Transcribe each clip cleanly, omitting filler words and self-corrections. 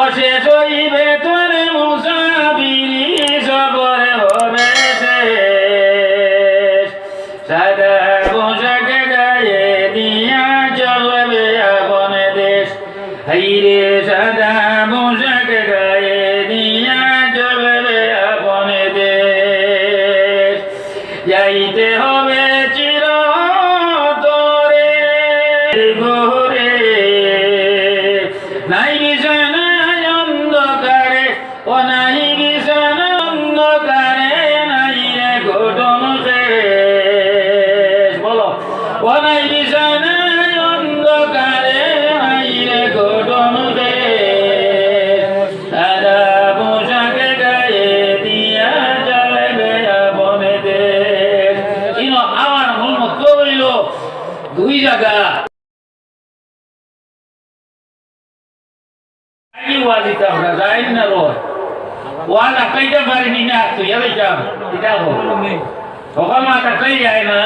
অশেষ হইবে তোর মুসাফিরি সফর হবে শেষ সাদা পোশাক গায়ে দিয়া চলবে আপন দেশ হাইরে সাদা পোশাক গায়ে দিয়া চলবে আপন দেশ যাইতে হবে চিরতরে ঘরে নাই বিছানায় অন্ধকারে ও নাই বিছানা অন্ধকারে নাই রে ঘটন শেষ বলো ও নাই বিছানায় অন্ধকারে নাই রে ঘটন শেষ সাদা পোশাক গায়ে দিয়া চলবে আপন দেশ আমার মূল মতলব হইল দুই জায়গা ওয়াজিতা আমরা যাই না রোজ ওয়াজ আকাইতে পারিনি না তুই যাইতাম এটা হোক সকাল মাথা কাই যায় না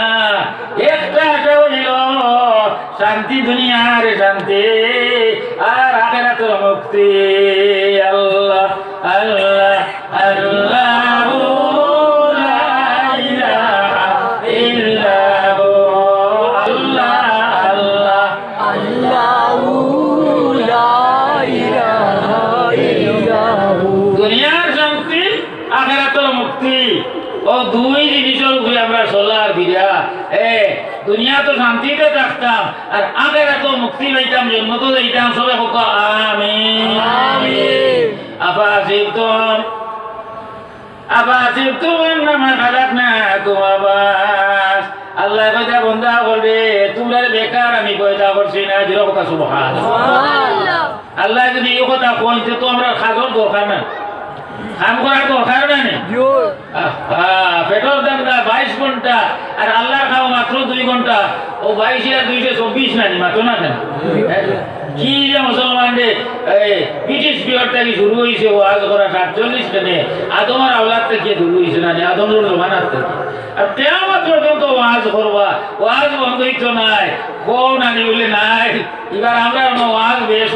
একটা হইল শান্তি দুনিয়ার শান্তি আর আখিরাতের মুক্তি আল্লাহ আল্লাহ আল্লাহু লা ইলাহা ইল্লাহু আল্লাহ আল্লাহ আল্লাহু লা ইলাহা ইল্লাহু দুনিয়ার শান্তি আখিরাতের মুক্তি ও দুই জিনিসের উপরে আমরা চলার বিরা দুনিয়া তো শান্তিতে থাকতাম আর আখিরাতে মুক্তি পাইতাম জন্য তো যাইতাম সবাই হোক আমিন আমিন আবাসিবতুম আন্নামা খালাকনাকুম আবাস আল্লাহ কইতা বন্দা বলবে তোমরা বেকার আমি পয়দা করছি না জিরো কথা সুবহানাল্লাহ সুবহানাল্লাহ আল্লাহ যদি এই কথা কইতে তো আমরা খাজর দরকার না কাম করার দরকার নেই পেট্রোল দাম 22 ঘন্টা আর আল্লাহ খাও মাত্র 2 ঘন্টা ও 22 আর 224 নানি মাত্র না কেন কি যে মুসলমান রে ব্রিটিশ পিরিয়ড থেকে শুরু হয়েছে ওয়াজ করা 47 টানে আদমের আওলাদ থেকে শুরু হয়েছে না আদমের জমানার থেকে আর কিয়ামত পর্যন্ত ওয়াজ করবা ওয়াজ বন্ধ হইতো নাই কোন আনি বলে নাই এবার আমরা ওয়াজ বেশ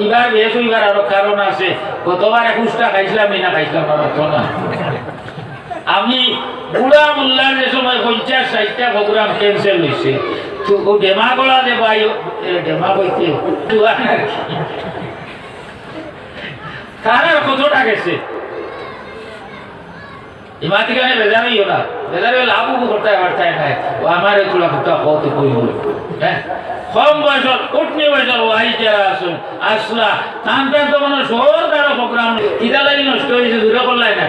এবার বেশ হইবার আরো কারণ আছে কতবার 21টা খাইছিলাম না খাইছিলাম না আমি বুড়া মোল্লার যে সময় 50-60টা প্রোগ্রাম ক্যান্সেল হয়েছে তো ও ডেমা গলা যে ভাই ডেমা বইতে কারার কতটা গেছে ইমাতিকানে বেজারই হলা বেজারই হলা আবু করতে পারতাই নাই ও আমার এগুলা কথা কত কই বলে হ্যাঁ কম বয়সত উঠনি বয়সর ওয়াইটা আসুন আসলা টান টান তো মানে সরকার প্রোগ্রাম কিতা লাগি নষ্ট হয়েছে দূরে করলাই না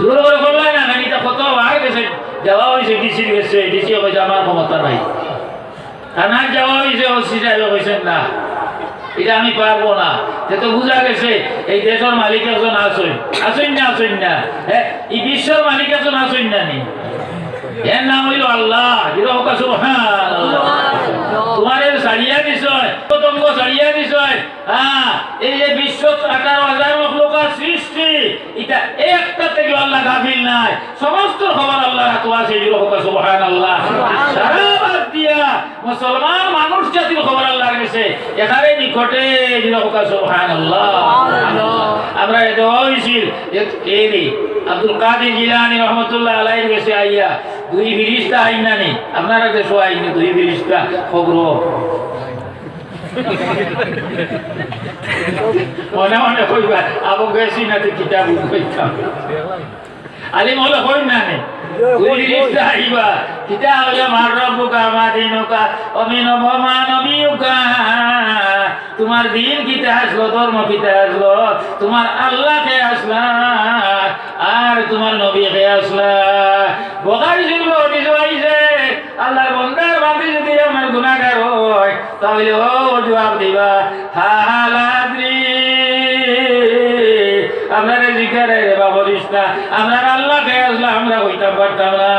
জোর করে করলাই না এটা কত আগে গেছে যাওয়া হয়েছে ডিসির গেছে ডিসি কইছে আমার ক্ষমতা নাই থানার যাওয়া হয়েছে ওসি সাহেব কইছেন না এটা আমি পারবো না যে তো বুঝা গেছে এই দেশের মালিক একজন আসেন না হ্যাঁ এই বিশ্বের মালিক একজন আসেন না নি এর নাম হইল আল্লাহ তোমার সারিয়া দিছয় পতঙ্গ সারিয়া দিছয় হ্যাঁ এই যে বিশ্ব 18,000 লোক সৃষ্টি এটা একটা থেকে আল্লাহ গাফিল নাই সমস্ত খবর আল্লাহ রাখো আছে সুবহানাল্লাহ সারা বাদ দিয়া মুসলমান মানুষ জাতির খবর আল্লাহ রেখেছে এখানে নিকটে সুবহানাল্লাহ আমরা এত হইছিল এই আব্দুল কাদের জিলানী রহমাতুল্লাহ আলাইহির কাছে আইয়া 2 ফেরেশতা আইনানি আপনারা যে সো আইনি 2 ফেরেশতা খবর মনে মনে কইবা আবু গেছি না তো কিতাব কইতাম আলিম হলো কই না নে 2 ফেরেশতা আইবা কিতাব হলো মাররবুকা মাদিনুকা অমিন ভমা নবিয়ুকা তোমার দিন কিতা আসলো ধর্ম কিতা আসলো তোমার আল্লাহ কে আসলা আর তোমার নবী কে আসলা বুখারী শরীফে হাদিস আইছে আল্লাহর বান্দার বান্দি যদি আমার গুনাহগার হয় তাহলে ও জবাব দিবা হালাদ্রি আপনারা জিজ্ঞাসা রে বাবা রিস্তা আমরা আল্লাহ কে আসলা আমরা কইতাম পারতাম না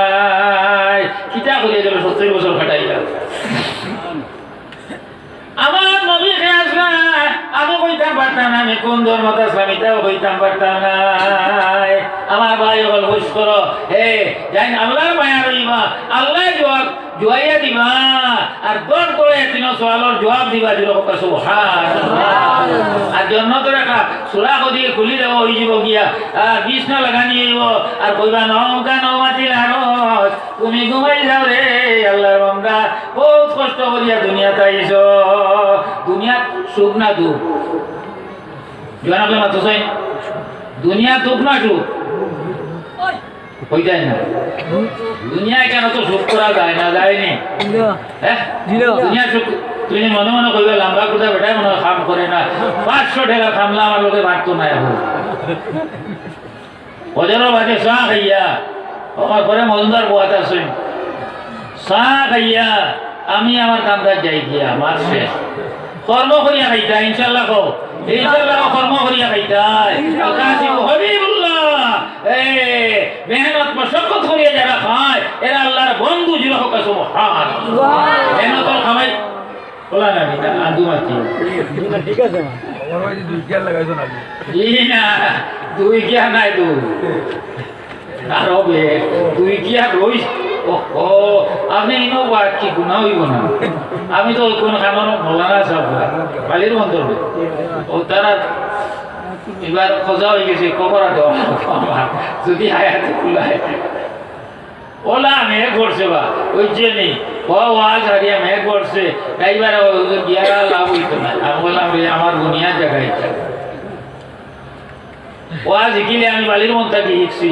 কিতা কইলে গেল 70 বছর কাটাইলা আমার নবী কে আসলা আমি কইতাম পারতাম না আমি কোন ধর্মতে আসলাম এটাও কইতাম পারতাম না আমার ভাই হল হুশ করো হে জান আল্লাহর মায়া রইবা আল্লাহ জবাব জুয়াইয়া দিবা আর দর করে তিন সওয়ালের জবাব দিবা দিল সুবহানাল্লাহ চূড়া কদিকে খুলি দেব হয়ে যাব গিয়া আর বিছনা লাগানি হইব আর কইবা নৌকা নৌমাতিল আরস তুমি ঘুমাই যাও রে আল্লাহর বান্দা বহুত কষ্ট করিয়া দুনিয়াতে আইছ দুনিয়া সুখ না দুঃখ জনাবে মাতো চাই দুনিয়া দুঃখ না সুখ হই যায় না দুনিয়ায় কেন তো সুখ করা যায় না যায়নি হ্যাঁ দুনিয়া সুখ তুমি মনে মনে কইবে লম্বা কোথা বেটাই মনে কাম করে না 500 টাকা খামলা আমার লোকে বাড়তো না এখন ওদেরও বাজে চা খাইয়া আমার ঘরে মজুদার বোয়াত আছে চা খাইয়া আমি আমার কান্দার যাই গিয়া আমার শেষ কর্ম করিয়া খাইতা ইনশাল্লাহ কো ইনশাল্লাহ কর্ম করিয়া খাইতা কাসিম হবিবুল্লাহ মেহনত মশক্কত করিয়া যারা খায় এরা আল্লাহর বন্ধু জিরো হোক সুবহানাল্লাহ মেহনত খামাই বলা না এটা আদু মাতি ঠিক আছে আমার ভাই দুই গিয়ার লাগাইছো না ই না দুই গিয়া নাই দু আর হবে দুই গিয়া রইস ও আপনি ইনো বাদ কি গুনাহ হইব না আমি তো কোন খামানো বলা না সব বালির অন্তর ও তারা এবার খোঁজা হয়ে গেছে কবরা দেওয়া যদি হায়াতে খুলায় ওলা মেঘ করছে বা ওই যে নেই ওয়াজ হারিয়া মেঘ করছে এইবার গিয়ারা লাভ হইতো না আমি বললাম আমার দুনিয়ার জায়গায় ওয়াজ শিখিলে আমি বালির মন থাকি শিখছি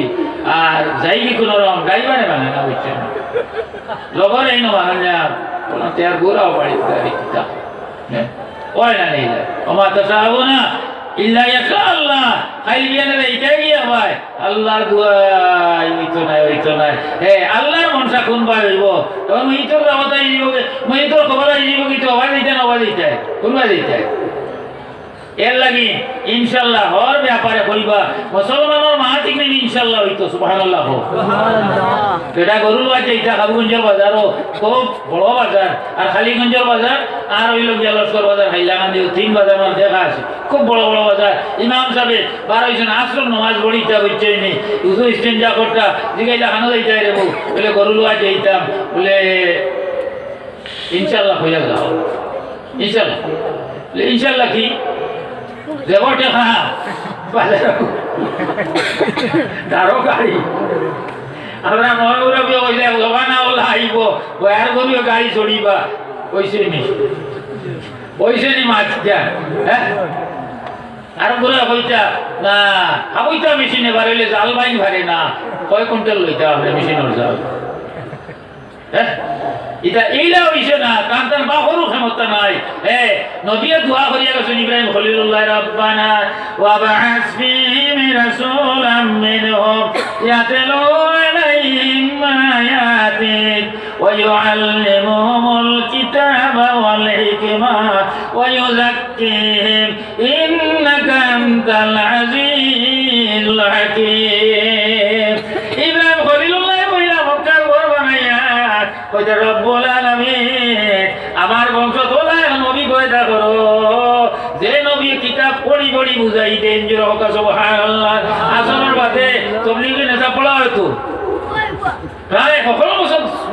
আর যাই কি কোনো রকম গাইবারে বানায় না বুঝছে না লগর এই বানান যা বললাম তার গোড়াও বাড়ি গাড়ি ওই না নেই যায় আমার তো চাহবো না ইল্লা ইয়াশা আল্লাহ খাইল বিয়ানের এইটাই গিয়া ভাই আল্লাহর দুয়াই হইতো নাই আল্লাহর মনসা কোন ভাই হইব তখন ইতর রাবতা হইব ইতর খবর হইব কিন্তু আওয়াজ দিতে না আওয়াজ দিতে কোন ভাই দিতে এর লাগি ইনশাআল্লাহ হর ব্যাপারে কইবা মুসলমানের মাহাতিক নেই ইনশাআল্লাহ হইতো সুবহানাল্লাহ এটা গরুর বাজার এটা কাবুগঞ্জের বাজারও খুব বড় বাজার আর খালিগঞ্জের বাজার আর হইল গিয়া লস্কর বাজার হাইলাকান্দি 3 বাজার আমার দেখা আছে খুব বড় বড় বাজার ইমাম সাহেব 12 জন আশ্রম নামাজ পড়িতা হইছে নি উজু ইস্তেঞ্জা করতা জিগাইলা খানো যাইতা রে বলে গরুর বাজার যাইতাম বলে ইনশাআল্লাহ হইয়া যাও ইনশাআল্লাহ ইনশাআল্লাহ কি দেবটে খা তারও গাড়ি আমরা মহাগুরবী হইলে জবানা ওলা আইব বয়ার করিও গাড়ি চড়িবা ওইসে নি মাছ হ্যাঁ আর ঘুরে হইতা না হাবইতা মেশিনে বাড়াইলে জাল বাইন ভারে না কয় কুইন্টাল লইতা আপনি মেশিনের জাল হ্যাঁ এটা এইলা হইছে না কান্তার বাহরু ক্ষমতা নাই নবীয়ে দোয়া করিয়া গেছেন ইব্রাহিম খলিলুল্লাহ রাব্বানা ওয়া বা'আস ফীহিম রাসূলাম মিনহুম ইয়াতলু আলাইহিম আয়াতিক ওয়া ইউআল্লিমুহুমুল কিতাবা ওয়াল হিকমা ওয়া ইউযাক্কিহিম ইন্নাকা আনতাল আজিজুল হাকীম ইব্রাহিম খলিলুল্লাহ কইলা মক্কার ঘর বানাইয়া কইতে রব্বুল আলামিন আমার বংশ তোলা নবী কয়টা করো যে নবী কিতাব পড়ি পড়ি বুঝাই দেন যে রহকা সুবহানাল্লাহ আসনের বাদে তবলিগি নেতা পড়া হয়তো প্রায় সকল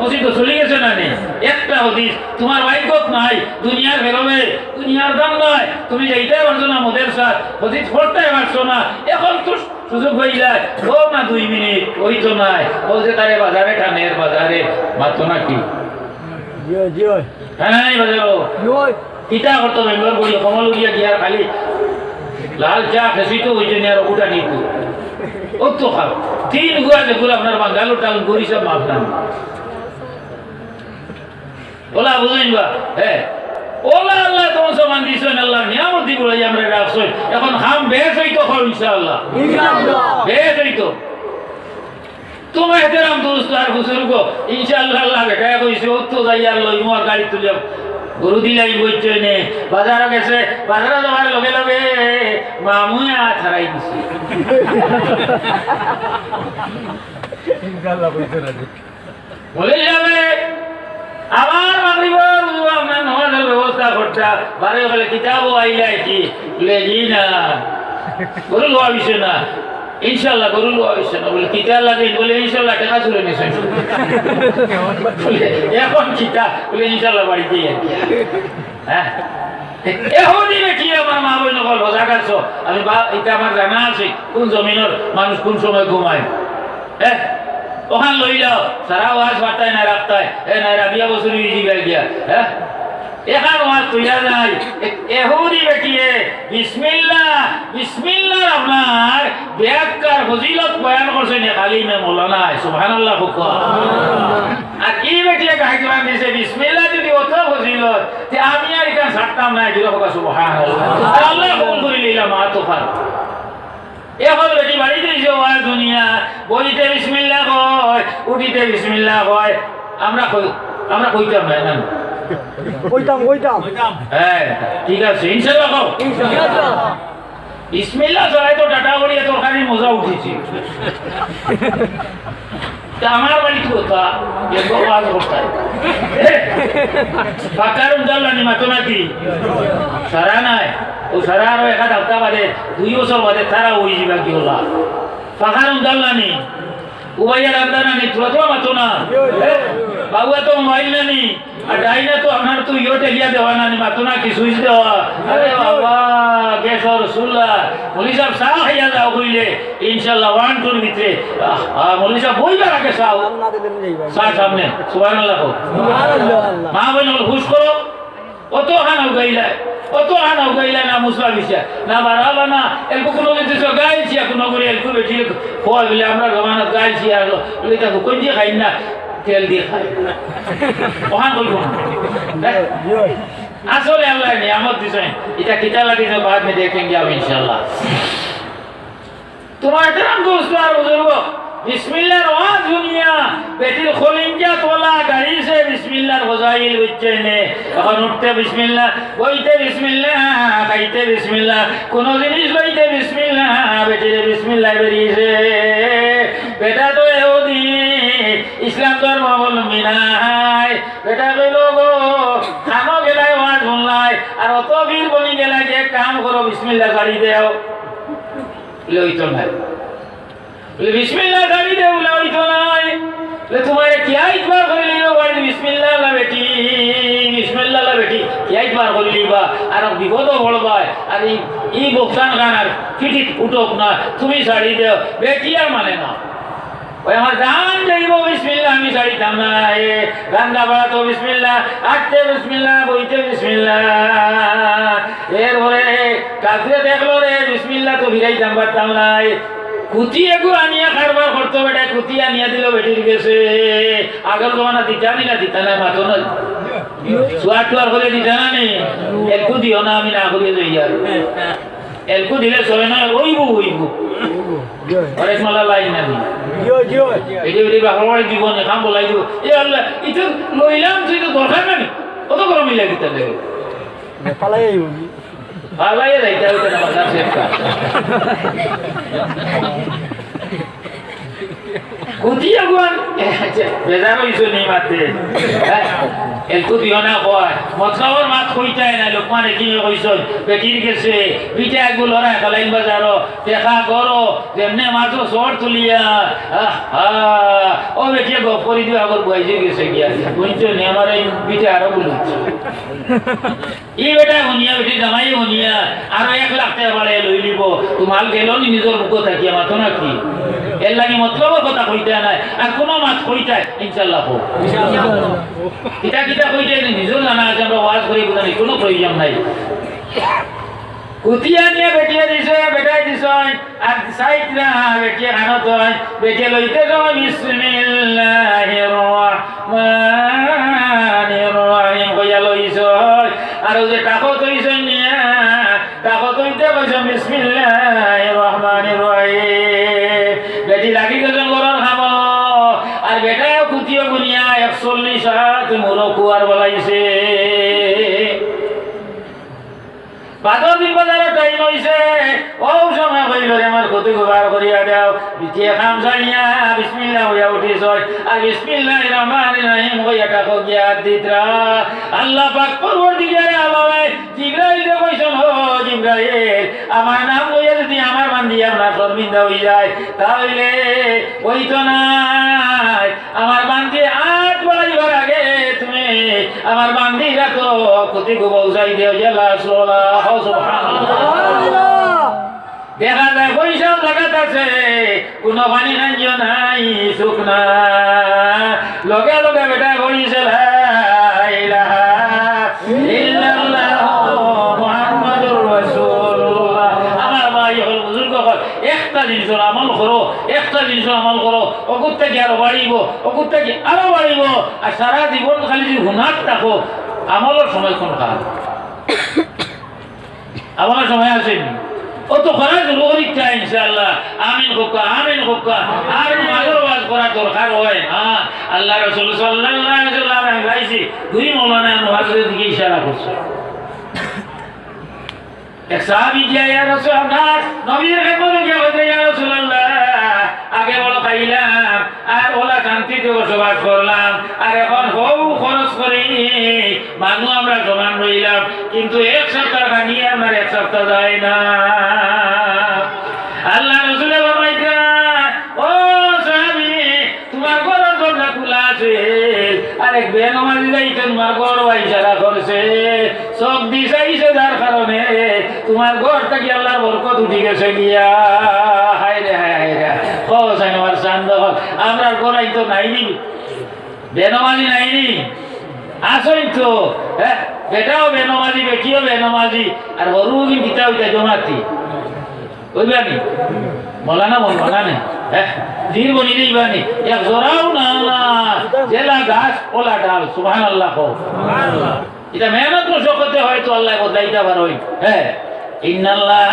মসজিদ চলে গেছে না নে একটা হদিস তোমার ভাগ্যত নাই দুনিয়ার বেরোবে দুনিয়ার দাম নাই তুমি যাইতে পারছো না মোদের সাথ হদিস পড়তে পারছো না এখন তো সুযোগ হয়ে যায় ও না 2 মিনিট ওই তো নাই বলছে তারে বাজারে টানের বাজারে মাত্র না কি হ্যাঁ নাই বাজারো কিতা করতো বেঙ্গল করি কমল উড়িয়া গিয়ার খালি লাল চা খেসি তো ওই জন্য আর ওটা নিত ও তো খাও 3 গুয়া যেগুলো আপনার বাঙ্গালোর টাউন গরি সব মাফ নাম ওলা বুঝলেন বা হ্যাঁ ওলা আল্লাহ তোমার সমান দিছেন আল্লাহ নিয়ামত দিব আমরা রাখছেন এখন হাম বেশ হইতো হল ইনশাআল্লাহ বেশ হইতো তোমার এহতেরাম দোস্ত আর বুজুর্গ ইনশাআল্লাহ আল্লাহ বেটা কইছে ও তো যাই আর লইমু আর গাড়ি তুলিয়া গরু দিলাই বইছে নে বাজারে গেছে বাজারে যাওয়ার লগে লগে মামুয়ে হারাই দিছে ইনশাআল্লাহ কইছো না বলে যাবে আমার মাগরিবের আমরা নামাজের ব্যবস্থা করতা বারে বলে কিতাবও আইলাই কি বলে জি না গরু লওয়া বিষয় না ইনশাআল্লাহ গরু লওয়া বিষয় না বলে কিতাব লাগে বলে ইনশাআল্লাহ টাকা চলে নিছেন বলে এখন কিতাব বলে ইনশাআল্লাহ বাড়িতে হ্যাঁ এখন দিবে কি আমার মা বই নকল রোজা কাটছো আমি এটা আমার জানা আছে কোন জমিনের মানুষ কোন সময় ঘুমায় হ্যাঁ ওখান লই যাও সারা ওয়াজ বার্তায় না রাখতায় নাই রাবিয়া বছর গিয়া হ্যাঁ এখান ওয়াজ তুইয়া যায় এহুদি বেটিয়ে বিসমিল্লাহ আপনার ব্যাখ্যার ফজিলত বয়ান করছে নে খালি মে মৌলানা সুবহানাল্লাহ ফুকা আর এই বেটিয়ে গাইডলাইন দিছে বিসমিল্লাহ যদি অত ফজিলত তে আমি আর এখান ছাড়তাম না জুড়ে হোক সুবহানাল্লাহ আর আল্লাহ কবুল করে নিলাম মা তোফার এখন বেটি বাড়িতে যে ওয়াজ দুনিয়া বইতে বিসমিল্লাহ কয় উঠিতে বিসমিল্লাহ কয় আমরা কইতাম না হ্যাঁ ঠিক আছে ইনশাআল্লাহ কও বিসমিল্লাহ সবাই তো টাটা করিয়া তরকারি মজা উঠেছে তা আমার বাড়ি কোথা ওয়াজ করতাম পাকার জানলানি মাতো নাকি সারা নাই ও সারা আরো এক হপ্তাহ বাদে 2 বছর বাদে তারা ওই যাবা কি হলা পাকার জানলানি উবাইয়া রান্দানানি তোরা মাতো না বাবুয়া তো মোবাইল নানি আর ডাইনা তো আপনার তো ইয়োটে গিয়া দেওয়া নানি মাতো না কি সুইচ দেওয়া আরে বাবা গেছর সুল্লা মলি সাহেব সাহ হইয়া যাও কইলে ইনশাআল্লাহ 1 2 ভিতরে মলি সাহেব বইবা রাখে সাহ সামনে সুবহানাল্লাহ মা বোন খুশ করো অত হানাও গাইলা না মুসলা বিশা না বাড়ালা না এলকো কোনো যদি গাইছি এখন করে এলকো বেটি হয় বলে আমরা জমানত গাইছি আর লইতা কোন দিয়ে খাই না তেল দিয়ে খাই ওহান বলবো আসলে আল্লাহ নিয়ামত দিছেন এটা কিতা লাগিছে বাদ মে देखेंगे अब इंशाल्लाह তোমার तरफ दोस्तों और बुजुर्गों बिस्मिल्लाह रवा दुनिया बेटिर खोलिंजा तोला गाड़ी से बिस्मिल्लाह फजाइल बच्चे ने এখন উঠতে বিসমিল্লাহ বইতে বিসমিল্লাহ খাইতে বিসমিল্লাহ কোন জিনিস লইতে বিসমিল্লাহ বেটির বিসমিল্লাহ বেরিয়েছে বেটা তো ইহুদি ইসলাম ধর্ম অবলম্বী নাই বেটা কইল গো খানো গেলাই ওয়াজ শুনলাই আর অত বীর বনি গেলাই যে কাম করো বিসমিল্লাহ গাড়ি দেও লইতো না बिस्मिल्लाह गाड़ी दे बुलाई तो नहीं ले तुम्हारे क्या इतबार कर लियो गाड़ी बिस्मिल्लाह ला बेटी क्या इतबार कर लिबा আর বিপদ বড়বা আর এই বক্তান গানার ফিটিট উঠোক না তুমি শাড়ি দেও বেটি আর মানে না ওই আমার জান যাইব বিসমিল্লাহ আমি শাড়ি দাম না এ রান্না বাড়া তো বিসমিল্লাহ আটতে বিসমিল্লাহ বইতে বিসমিল্লাহ এর পরে কাছে দেখলো রে বিসমিল্লাহ তো ভিড়াই দাম পারতাম না কুতি এগু আনিয়া কারবার করতো বেটা কুতি আনিয়া দিল বেটির গেছে আগের জমানা দিতানি না দিতানা মাতো না সুয়াটুয়ার করে দিতানা নি এলকু দিও না আমি না করিয়ে যাই আর এলকু দিলে চলে না ওইবু অনেক মালা লাই না দি এটি বাপড়ি জীবন খাম বলাই দিব এ আল্লাহ এটা লইলাম তুই তো দরকার নাই কত গরম মিলা দিতে লাগে পালাই যাইতে হইতে না বাজার সেফটা কুতিয়া গুয়ান বেজার হইছো নি মাতে এলকু দিও না কয় মতলবর মাত কইতাই না লোকমান একিনে কইছন বেটির গেছে পিঠা একগু লড়াই খালাইন বাজারো দেখা করো যেমনে মাছ শর্ট তুলিয়া ও বেটিয়ে গপ করি দিও আগর বইছে গেছে গিয়া বুঝছো নি আমার এই পিঠা আরো বলছে ই বেটা হনিয়া বেটি জামাই হনিয়া আর 1 লাখ টাকা বাড়াই লই লিব তোমাল গেল নি নিজের মুখ থাকিয়া মাতো নাকি এর লাগি মতলবের কথা কইতে নাই আর কোন মাত কইতে ইনশাআল্লাহ হো কিতা কইতে নিজের জানা আছে আমরা ওয়াজ করি বুঝানি কোনো প্রয়োজন নাই কুতিয়া নিয়ে বেটিয়ে দিছে বেটাই দিছ আর সাইড না বেটিয়ে খানো তো বেটিয়ে লইতে যাও বিসমিল্লাহির রহমানির রহিম কইয়া লইছ আর ওই যে টাকো কইছ নিয়া টাকো কইতে কইছ বিসমিল্লাহির রহমানির রহিম বেটি লাগি গেছে গরম খাবো আর বেটাও কুতিও গুনিয়া 140 হাত মোরো কুয়ার বলাইছে বাদর দিন বাজারে টাইম হইছে ও সময় কইল রে আমার কত গোবার করিয়া দাও বিটিয়ে খাম জানিয়া বিসমিল্লাহ হইয়া উঠিস আর বিসমিল্লাহির রহমানির রহিম কইয়া টাকো গিয়া দিতরা আল্লাহ পাক পরবর্তীকালে আলামে জিবরাইলকে কইছেন ও জিবরাইল আমার নাম লইয়া যদি আমার বান্দি আমরা শর্মিন্দা হই যায় তাহলে ওই তো নাই আমার বান্দি আট বাড়াইবার আগে তুমি আমার বান্দিরা তো ক্ষতি গো বউসাই দেও জেলা সোলা সুবহানাল্লাহ দেখা যায় পয়সাও লাগাত আছে, কোনো পানি খাঞ্জ নাই, সুখ না। লগে লগে বেটা কইছে লা ইলাহা ইল্লাল্লাহ মুহাম্মাদুর রাসূলুল্লাহ। আমার ভাই হল বুজুর্গ হল, একটা জিনিসের আমল করো, একটা জিনিসের আমল করো, অকুত থেকে আরো বাড়িব, অকুত থেকে আরো বাড়িব। আর সারা জীবন খালি যদি হুনার থাকো, আমলের সময় কোন খাল? আমলের সময় আসেনি। ও তো খরচ রোহিতা ইনশাআল্লাহ। আমিন হোকা, আমিন হোকা। আর মাগর ওয়াজ করা দরকার হয়। হ্যাঁ, আল্লাহ রাসূল সাল্লাল্লাহু আলাইহি ওয়াসাল্লাম গাইছি, দুই মাওলানা মুহাজ্জির দিকে ইশারা করছে। এক সাহাবী গিয়া ইয়া রাসূলুল্লাহ, নবীর খেদমতে গিয়া বলে ইয়া রাসূলুল্লাহ, আগে বলো খাইলাম আর ওলা শান্তিতে বসবাস করলাম, আর এখন বহু খরচ করি মানুষ আমরা সমান রইলাম, কিন্তু এক সপ্তাহ খানিয়ে আমার এক সপ্তাহ যায় না। আল্লাহ রাসূল ফরমাইতা, ও সাহাবী, তোমার ঘরের দরজা খোলা আছে, আর এক বেনমাজি যাইতে তোমার ঘর ইশারা করছে, চোখ দিছাইছে, যার কারণে তোমার ঘর থেকে আল্লাহর বরকত উঠি গেছে গিয়া। হায় রে হায় হায় রে, কসাই আমার চান্দ হল, আমরা ঘরাই তো নাইনি, বেনমাজি নাইনি, আসই তো। হ্যাঁ, বেটাও বেনমাজি, বেটিও বেনমাজি, আর হরু গীতা ওইটা জমাতি বুঝবানি মলানা মলানা। হ্যাঁ, ধীর বনি দিবানি, এক জোরাও না, জেলা গাছ ওলা ডাল। সুবহানাল্লাহ কও। এটা মেহনত মশকতে হয়তো আল্লাহ বদলাইতে পারোই। হ্যাঁ, ইন্নাল্লাহ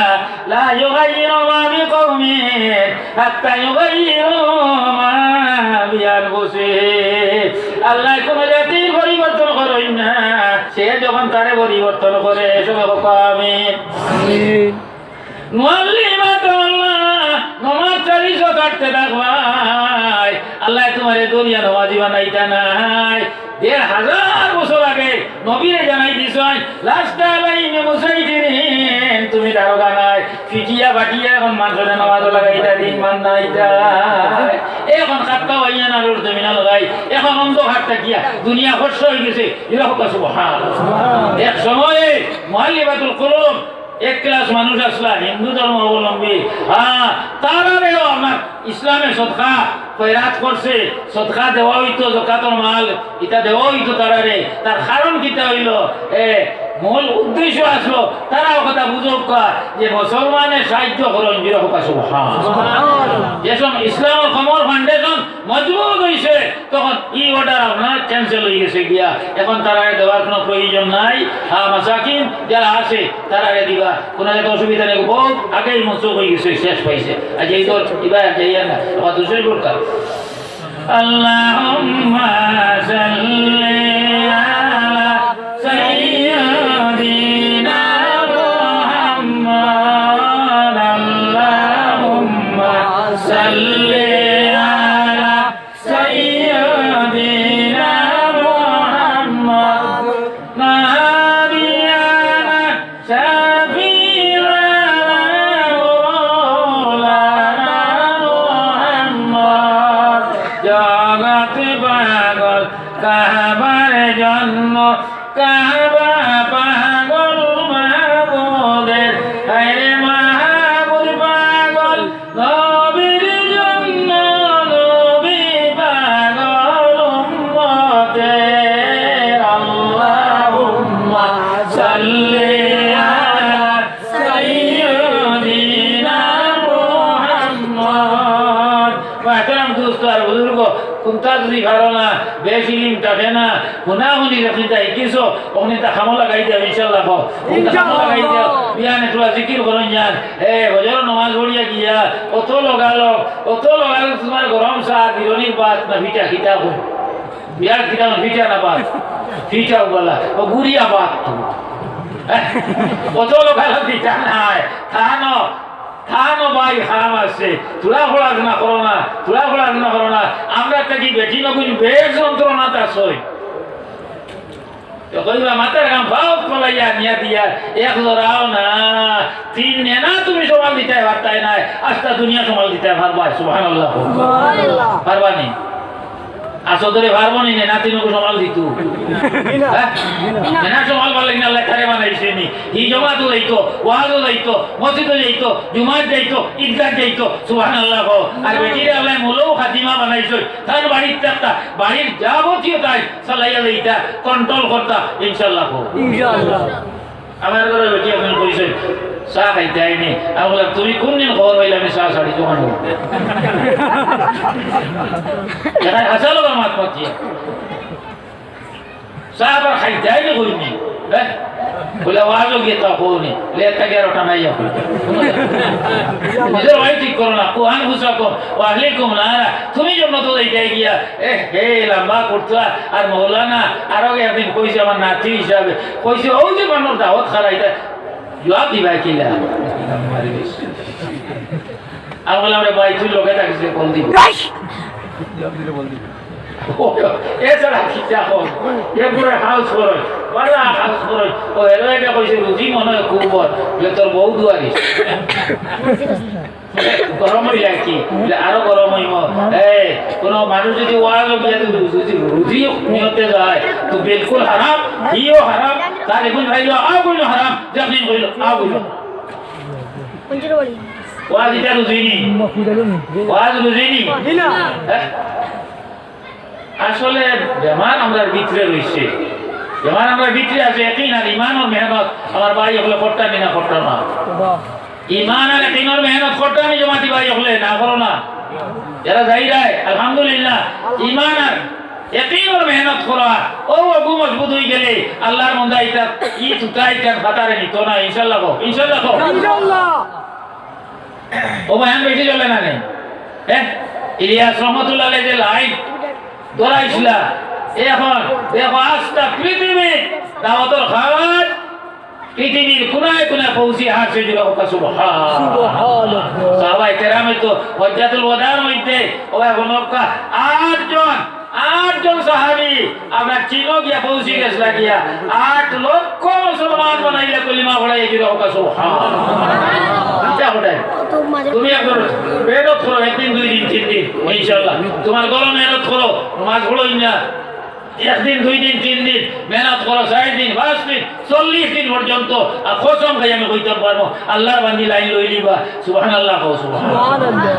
লা ইউগাইয়িরু মা বিকওমিন হাত্তা ইউগাইয়িরু মা বিআনফুসিহিম। আল্লাহ কোন জাতির পরিবর্তন করেন না, সে যখন তারে পরিবর্তন করে। সবাই বলো আমিন। আমিন। নমাজ চালিশো কাটতে থাকবাই, আল্লাহ তোমার দুনিয়া নমাজি বানাইতা নাই। ১,৫০০ বছর আগে নবীরে জানাই দিছ, তুমি দারোগা নাই, ফিটিয়া বাটিয়া এখন মানুষের নমাজ লাগাইতা, দিন মান নাইতা। এখন খাট্টা হইয়া না, রোড জমিনা লগাই, এখন অন্ধকার থাকিয়া দুনিয়া হর্ষ হয়ে গেছে। এরকম এক সময়ে মুআল্লিফাতুল কুলুব এক ক্লাস মানুষ আসলা, হিন্দু ধর্ম অবলম্বী, হ্যাঁ, তারাও আমার ইসলামে সদকা খয়রাত করছে, সদকা দেওয়া হইতো, যাকাতের মাল এটা দেওয়া হইতো তারারে। তার কারণ কিটা হইল, মূল উদ্দেশ্য আসলো তারাও কথা বুঝুক যে মুসলমানের সাহায্য করুন। যখন ইসলামের কমর ফাউন্ডেশন মজবুত হয়েছে, তখন ই অর্ডার আপনার ক্যান্সেল হয়ে গেছে গিয়া, এখন তারারে দেওয়ার কোনো প্রয়োজন নাই। হ্যাঁ, মাসাকিন যারা আছে তারারে দিবা, কোনো একটা অসুবিধা নেই, বহুত আগেই মনসুখ হয়ে গেছে, শেষ পাইছে। আজ এই তো এবার যাইয়া না, আবার দুসরি বলতাম আল্লাহুম্মা সাল্লি আলা সাইয়্যিদিনা মুহাম্মাদ। আল্লাহুম্মা সাল্লি আলা সাইয়্যিদিনা মুহাম্মাদ নাবিয়ানা শাফি'ানা মাওলানা মুহাম্মদ। জগৎ পাগল কাবার জন্য, কাবা পাগল মাহবুবের, আরে মাহবুব পাগল নবীর জন্য, নবী পাগল উম্মতের। আল্লাহুম্মা সাল্লি আলা সাইয়্যিদিনা মুহাম্মদ। মাহতারাম দোস্ত আর বুজুর্গ, কোনটা যদি ভালো না, বেশি লিম থাকে না, হুনাহুনি যখন শিখিছো ওখানে তা খামো লাগাই দেব ইনশাল্লাহ। খামো লাগাই দেব, বিয়ানে তোরা জিকির করুন যান। হজর নমাজ পড়িয়া গিয়া অত লগালো তোমার গরম চা, বিরনির বাত না ভিটা খিটা হো, বিয়ার খিটা ভিটা না বাত, ভিটা বলা ও গুড়িয়া বাত, অত লগালো ভিটা নাই। থানো ভাই খাম আছে, তোরা পড়াশোনা করো না, তোরা পড়াশোনা করো না, আমরা থাকি বেটি নকুন বেশ যন্ত্রণা তাছই কইবা মাথার গাম ভাব কলাইয়া নিয়া দিয়া এক জোড়াও না, তিন নেনা তুমি সমাল দিতে পারতাই নাই, আস্তা দুনিয়া সমাল দিতে পারবা। সুবহানাল্লাহ, পারবানি। আসদরে পারবো নি নাতিনকে সমাল দিতু না সমাল পারলে না আল্লাহ কারে বানাইছে নি ই জমাতো যাইতো ওয়াজও যাইতো মসজিদও যাইতো জুমাত যাইতো ঈদগাহ যাইতো সুবহানাল্লাহ আর বেটিরে আল্লাহ মুলও খাতিমা বানাইছে তার বাড়ির টাকা বাড়ির যাবতীয় তাই চালাইয়া যাইতা কন্ট্রোল করতা ইনশাআল্লাহ ইনশাআল্লাহ আমার ঘরে বেটি এখন কইছে চা খাইতে আইনি আমি বললাম তুমি কোন দিন খবর পাইলে আমি চা ছাড়ি দোকান এখানে হাসা লোক মাত পাচ্ছি চা আবার খাইতে আইনি করিনি হ্যাঁ বলে ওয়াজও গিয়ে তা কৌনি লেখা গেরোটা নাই এখন নিজের ভাই ঠিক করো না কুহান হুসাকুম ওয়াহলিকুম নারা তুমি জন্য তো এইটাই গিয়া হে লম্বা করতা আর মৌলানা আরো একদিন কইছে আমার নাতি হিসাবে কইছে ও যে মানুষ দাওয়াত খারাইতা জবাব দিবা কিলা আমি বললাম রে ভাই তুই লোকে থাকিস কোন দিব জবাব দিলে বল দিবি এছাড়া কি দেখো এরপরে হাউস করো বাড়া হাউস করো ও এর এটা কইছে রুজি মনে হয় খুব বলে তোর বউ দুয়ারিস গরম হয়ে যায় কি আরো গরম হইব কোন মানুষ যদি ওয়াজ যদি রুজি নিয়তে যায় তো বিলকুল হারাম হিও হারাম তার এখন ভাইলো আ কইলো হারাম যখন কইলো আ কইলো ওয়াজ এটা রুজি নি ওয়াজ রুজি নি আসলে বেমান আমরা ভিতরে রয়েছে বেমান আমরা ভিতরে আছে একই না ইমান আর মেহনত আমার বাড়ি হলে করতে না করতে না ইমান আর একই মেহনত করতে আমি জমাতি বাড়ি হলে না করো না যারা যাই রায় আলহামদুলিল্লাহ ইমান আর একই মেহনত করা ও অগু মজবুত হয়ে গেলে আল্লাহর মন্দা এটা ই তুতা এটা ফাতারে নিত না ইনশাল্লাহ ইনশাল্লাহ ও বয়ান বেশি চলে না নেই হ্যাঁ ইলিয়াস রহমতুল্লাহ যে লাইন দৌড়াইছিলা এখন দেখো আজটা পৃথিবী দাওয়াতের খাবার পৃথিবীর কোনায় কোনায় পৌঁছে হাসে দিল সুবহানাল্লাহ সাহাবায়ে কেরামে তো হজ্জাতুল ওয়াদার মধ্যে ও এখন আটজন সাহাবী আমরা চিনো গিয়া পৌঁছে গেছে গিয়া 8 লক্ষ মুসলমান বানাইলে কলিমা পড়াই দিল সুবহানাল্লাহ তুমি এখন মেহনত করো একদিন 2 দিন 3 দিন ইনশাআল্লাহ তোমার গরম মেহনত করো নামাজ পড়োই না একদিন 2 দিন 3 দিন মেহনত করো 4 দিন 5 দিন 40 দিন পর্যন্ত কসম খাই আমি কইতে পারবো আল্লাহর বান্দি লাইন লই লিবা সুবহানাল্লাহ সুবহানাল্লাহ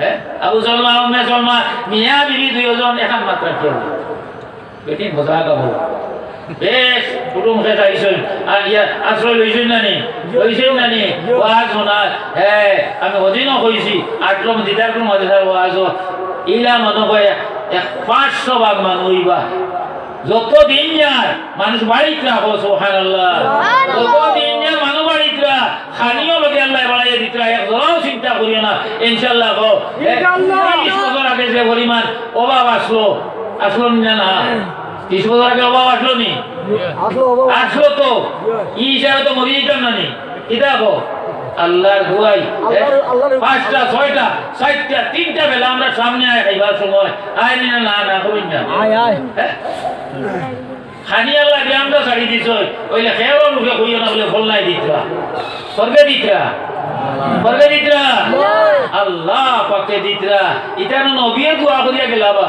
হ্যাঁ আবু সালমা উম্মে সালমা মিয়া বিবি দুইজন এখন মাত্র কেউ বেটি বোঝা গাবো বেশ কুটুম খেতে আইসেন আর ইয়া আশ্রয় লইছেন না নি ওয়াজ শোনা হ্যাঁ আমি অদিনও কইছি 8 লম দিদার কোন মাদ্রাসার ওয়াজ ইলা মনে হয় 500 ভাগ মান হইবা যত দিন যায় মানুষ বাড়িতে রাখো সুবহানাল্লাহ যত দিন যায় মানুষ বাড়িতে খানিও লোকে আল্লাহ বাড়াইয়া দিতে একজনও চিন্তা করিও না ইনশাআল্লাহ গো ইনশাআল্লাহ 30 বছর আগে যে পরিমাণ অভাব আসলো না 30 বছর আগে অভাব আসলো নি আসলো তো ই হিসাবে তো মরি যেতাম না নি এটা গো আল্লাহর দুয়াই 5টা 6টা 7টা 3টা বেলা আমরা সামনে আয় খাইবার সময় আয় না করি না আয় খানি আল্লাহ ব্যায়ামটা ছাড়ি দিছ ওইলে খেয়াল লোকে কইও না বলে ফল নাই দিতরা স্বর্গে দিতরা আল্লাহ পাকে দিতরা এটা নবীয়ে দোয়া করিয়া গেলাবা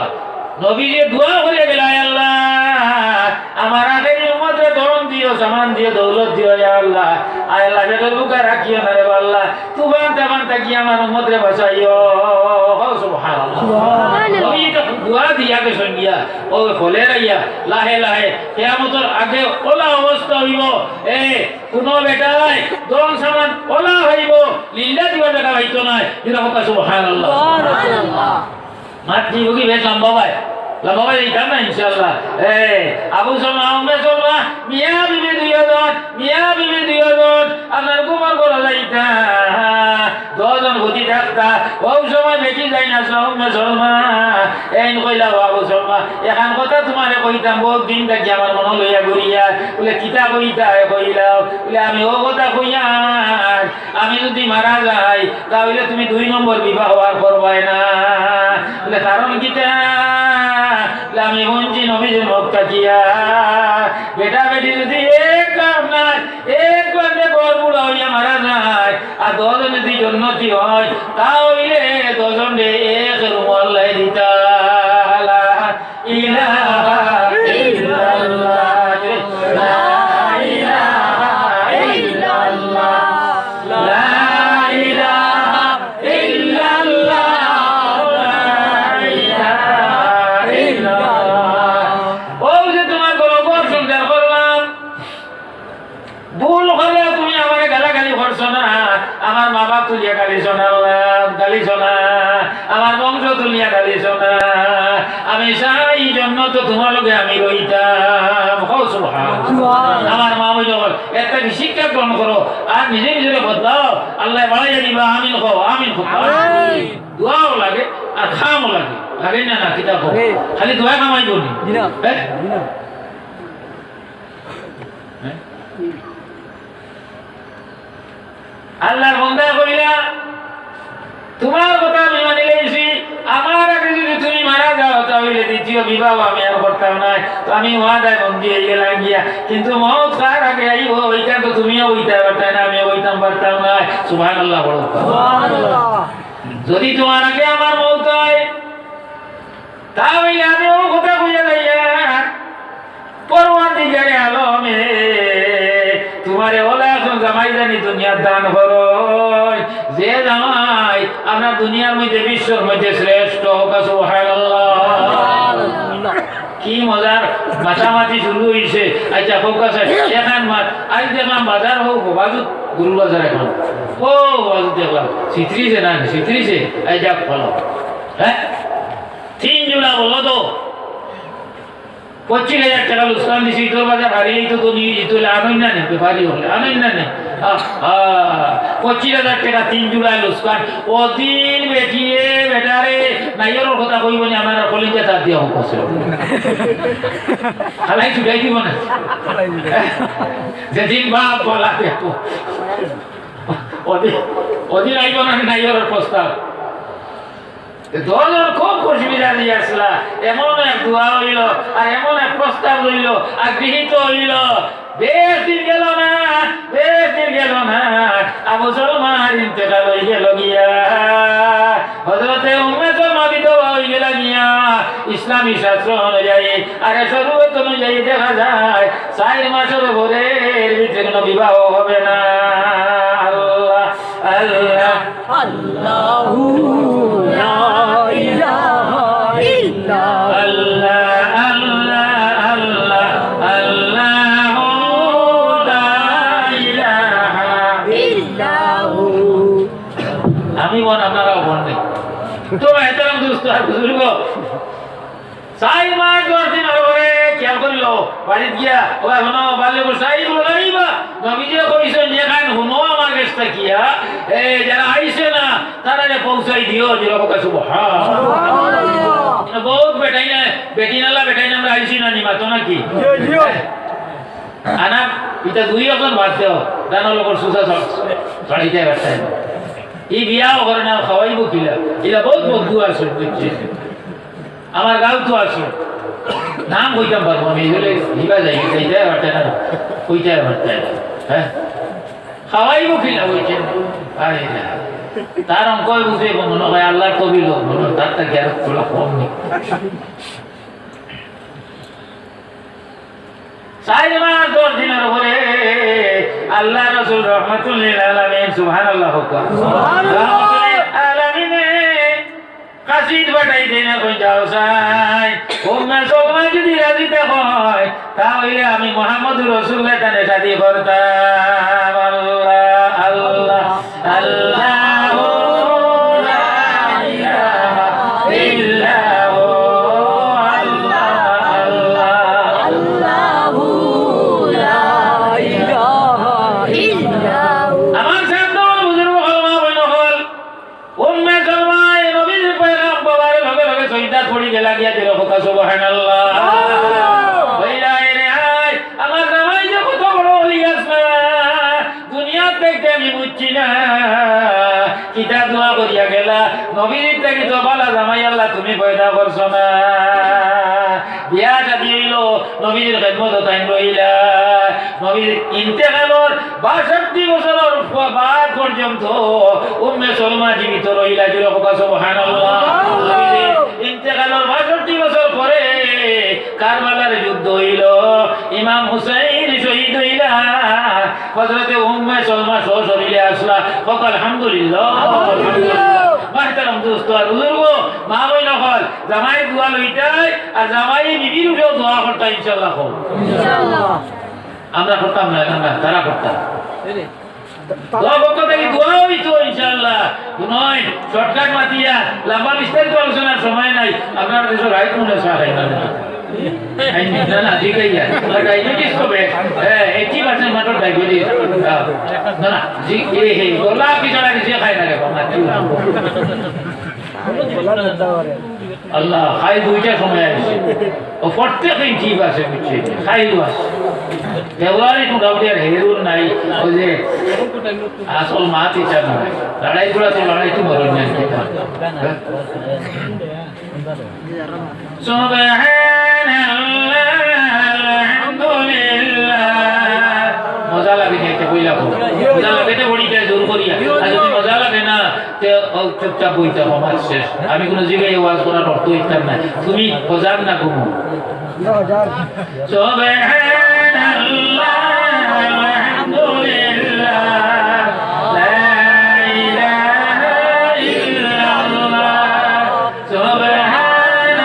নবী যে দোয়া করিয়া গেল আল্লাহ আমার আখেরি উম্মতরে ধরন দিও সামান দিও দৌলত দিও ইয়া আল্লাহ আল্লাহ বেটার বুকা রাখিও না রে আল্লাহ তুবান তাবান তাকি আমার উম্মতরে বাঁচাইও সুবহানাল্লাহ নবী তো দোয়া দিয়া কে সঙ্গিয়া ও খোলে রাইয়া লাহে লাহে কিয়ামতের আগে ওলা অবস্থা হইব কোন বেটাই ধরন সামান ওলা হইব লিল্লাহ দিবা জায়গা হইতো না যেটা কথা সুবহানাল্লাহ সুবহানাল্লাহ মাতৃ ভোগী বেশ লম্বা ভাই দিতাম না ইনশাল্লাহ আবু সালমা উম্মে সালমা মিয়া বিবি দুইজন আপনার কুমার করা যাইতা 10 জন গতি থাকতা ও সময় বেশি যাই না উম্মে সালমা এই কইলা আবু সালমা এখন কথা তোমারে কইতাম বহুত দিন থাকি আমার মনে লইয়া ঘুরিয়া বলে কিতা কইতা কইলাও বলে আমি ও কথা কইয়া আমি যদি মারা যাই তাহলে তুমি 2 নম্বর বিবাহ আর করবাই না বলে কারণ কিতা আমি শুনছি নবীজির মুখ তাকিয়া বেটা বেটি যদি এক বান্ধে ঘর বুড়া হইয়া মারা যায় আর 10 জন যদি জন্নতি হয় তাহলে 10 জন এক রুমাল দিতা আমার মা বাপ তুলিয়া গালিছ না গালিছ না, আমার বংশ তুলিয়া গালিছ না, আমি চাই জন্য তো তোমার লগে আমি রইতাম। আমার মা বই যখন একটা শিক্ষা গ্রহণ করো আর নিজে নিজের বদলাও, আল্লাহ বাড়াইয়া দিবা। আমিন কো, আমিন কো। দোয়াও লাগে আর খামও লাগে, লাগে না? না কিতাব খালি দোয়া কামাই করি। আল্লাহর বন্দা কইলা তোমার কথা আমি মানি লইছি, আমার আগে যদি তুমি মারা যাও তাহলে দ্বিতীয় বিবাহ আমি আর করতাম না। তো আমি ওয়াদায় বন্দি হয়ে গেলাম গিয়া, কিন্তু মৌত কার আগে আইব ওইটা তো তুমিও ওইটা পারতাম না, আমিও ওইতাম পারতাম না। সুবহানাল্লাহ বড়। যদি তোমার আগে আমার মৌত হয় তাহলে আমিও কথা কইয়া যাইয়া পরওয়ারদিগারে আলমে তোমারে ওলা এখন জামাই জানি দুনিয়ার দান করো, যে জামাই আপনার দুনিয়ার মধ্যে বিশ্বর মধ্যে শ্রেষ্ঠ হোক। সুবহানাল্লাহ। কি মজার মাতামাতি শুরু হয়েছে। আচ্ছা ফোকাস এখান মাত আজ দেখলাম বাজার হোক বাজু গুরু বাজার এখন ও বাজু দেখলাম চিত্রিছে না চিত্রিছে এই যাক ফলো। হ্যাঁ 3 জোড়া বলো তো 25,000 টাকা লুস্কান দিছি, তোর বাজার হারিয়েই তো তুই আনই না নে ব্যাপারি হলে আনই না নে 25,000 টাকা 3 জোড়া লুস্কান। ওদিন বেটিয়ে বেটারে নাইয়ের কথা কইব নি আমার কলিজা তার দিয়া হোক খালাই ছুটাই দিব না যেদিন বাপ বলা দেখো ওদিন আইব না নাইয়ের প্রস্তাব। দশজন খুব খুশি মিজাজি আসলা, এমন এক দোয়া হইল আর এমন এক প্রস্তাব হইল আর গৃহীত হইল। বেশ দিন গেল না, বেশ দিন গেল না, আবু সালমান ইন্তেকাল হয়ে গেল গিয়া। হযরতে উম্মে সালমা বিধবা হয়ে গেল গিয়া। ইসলামী শাস্ত্র অনুযায়ী আর শরীয়ত অনুযায়ী দেখা যায় 4 মাসের ভোরের ভিতরে কোনো বিবাহ হবে না। আল্লাহ আল্লাহ আল্লাহু লা ইলাহা ইল্লাল্লাহ আল্লাহ আল্লাহ আল্লাহু লা ইলাহা ইল্লাহু। আমি বল আপনারাও বলেন তো এতরকম দুস্থ আর বুজুর্গ 4 মাস 10 দিন হয়ে খেয়াল করিল বাড়িতে গিয়া ও এখন বাল্য গোসাই বলাইবা নবীজি কইছেন যেখান হুনো আমার কাছে কিয়া এই যারা আইছে না তারা পৌঁছাই দিও যেরকম সুবহানাল্লাহ। বহুত বেটাই না বেটি নালা বেটাই না আমরা আইছি না নিমা তো নাকি আনা এটা 2 এখন বাদ দেও দানো লোকের সুসা চড়াইতে বাড়তাই এই বিয়াও করে না খাওয়াইব কিলা এটা বহুত বন্ধু আছে বুঝছি আমার গাঁও তো আছে নাম কইতাম পারবো আমি এগুলো নিবা যাই খাইতে পারতে না কইতে পারতে হ্যাঁ খাওয়াইব কিলা বলছে তার অঙ্ক বুঝে মনে হয় আল্লাহর কবি লোক মনে হয় তার তাকে আর তোলা কম নেই 4 মাস 10 দিনের পরে আল্লাহ রাসূল রাহমাতুল লিল আলামিন সুবহানাল্লাহ রাহমাতুল আলামিন কাসিদ বাটাই দেনা কই যাও চাই উম্মে সালমা যদি রাজি হয় তাহলে আমি মুহাম্মদুর রাসূলুল্লাহ তানে শাদি করতাম। আল্লাহ আল্লাহ আল্লাহু লা ইলাহা ইল্লাহু আল্লাহ আল্লাহ আল্লাহু লা ইলাহা ইল্লাহু। আমার সামনে বুজুর্গ হল মা বইন হল উম্মে সালমা নবীর পয়গাম বাবার লগে লগে শহীদাত পড়ি গেলা গিয়া দিল কথা সুবহানাল্লাহ। বইলা রে আয় আমার জামাই যে কত বড় হলিয়াস না দুনিয়া থেকে আমি বুঝছি না কিতা দোয়া করিয়া গেলা নবীর থেকে তো বলা জামাই আল্লাহ তুমি পয়দা করছো না বিয়া শাদী হইল নবীর খেদমত তাইন রইলা নবীর ইন্তেকালের 62 বছরের বাদ পর্যন্ত উম্মে সালমা জীবিত রইলা যেরকম সুবহানাল্লাহ। নবীর ইন্তেকালের 62 বছর পরে কারবালার যুদ্ধ হইল ইমাম হুসাইন শহীদ হইলা হযরতে উম্মে সালমা সশরীরে আসলা ফক আলহামদুলিল্লাহ মাহতারাম দোস্ত আর বুজুর্গ মা বই নকল জামাই দোয়া লইতাই আর জামাই বিবির উপরেও দোয়া করতা ইনশাআল্লাহ ইনশাআল্লাহ। আমরা করতাম না আমরা তারা করতাম দোয়া পক্ষ থেকে দোয়া হইতো ইনশাআল্লাহ নয় শর্টকাট মাতিয়া লম্বা বিস্তারিত আলোচনার সময় নাই আপনার দেশে রাইট মনে সাহায্য না না ঠিক আছে ডায়াবেটিস হবে 80% মাত্র ডায়াবেটিস না না জি এই গোলা কি জানা কিছু খায় না রে আল্লাহ খাই দুইটা সময় আছে ও প্রত্যেকদিন ঠিক আছে বুঝছে খাই আছে ফেব্রুয়ারি মোটামুটি আর হেরুন নাই ওই যে আসল মা তিচা নয় লড়াই করা তো লড়াই তো মরণ নাই মজা লাগে না একটা বইলা মজা লাগে তো বড়িটা জোর করিয়া আর যদি মজা লাগে না তে চুপচাপ বইতে আমার শেষ আমি কোনো জায়গায় ওয়াজ করার অর্থ ইচ্ছার নাই তুমি হজার না ঘুমো সুবহানাল্লাহ আলহামদুলিল্লাহ লা ইলাহা ইল্লাল্লাহ সুবহানাল্লাহ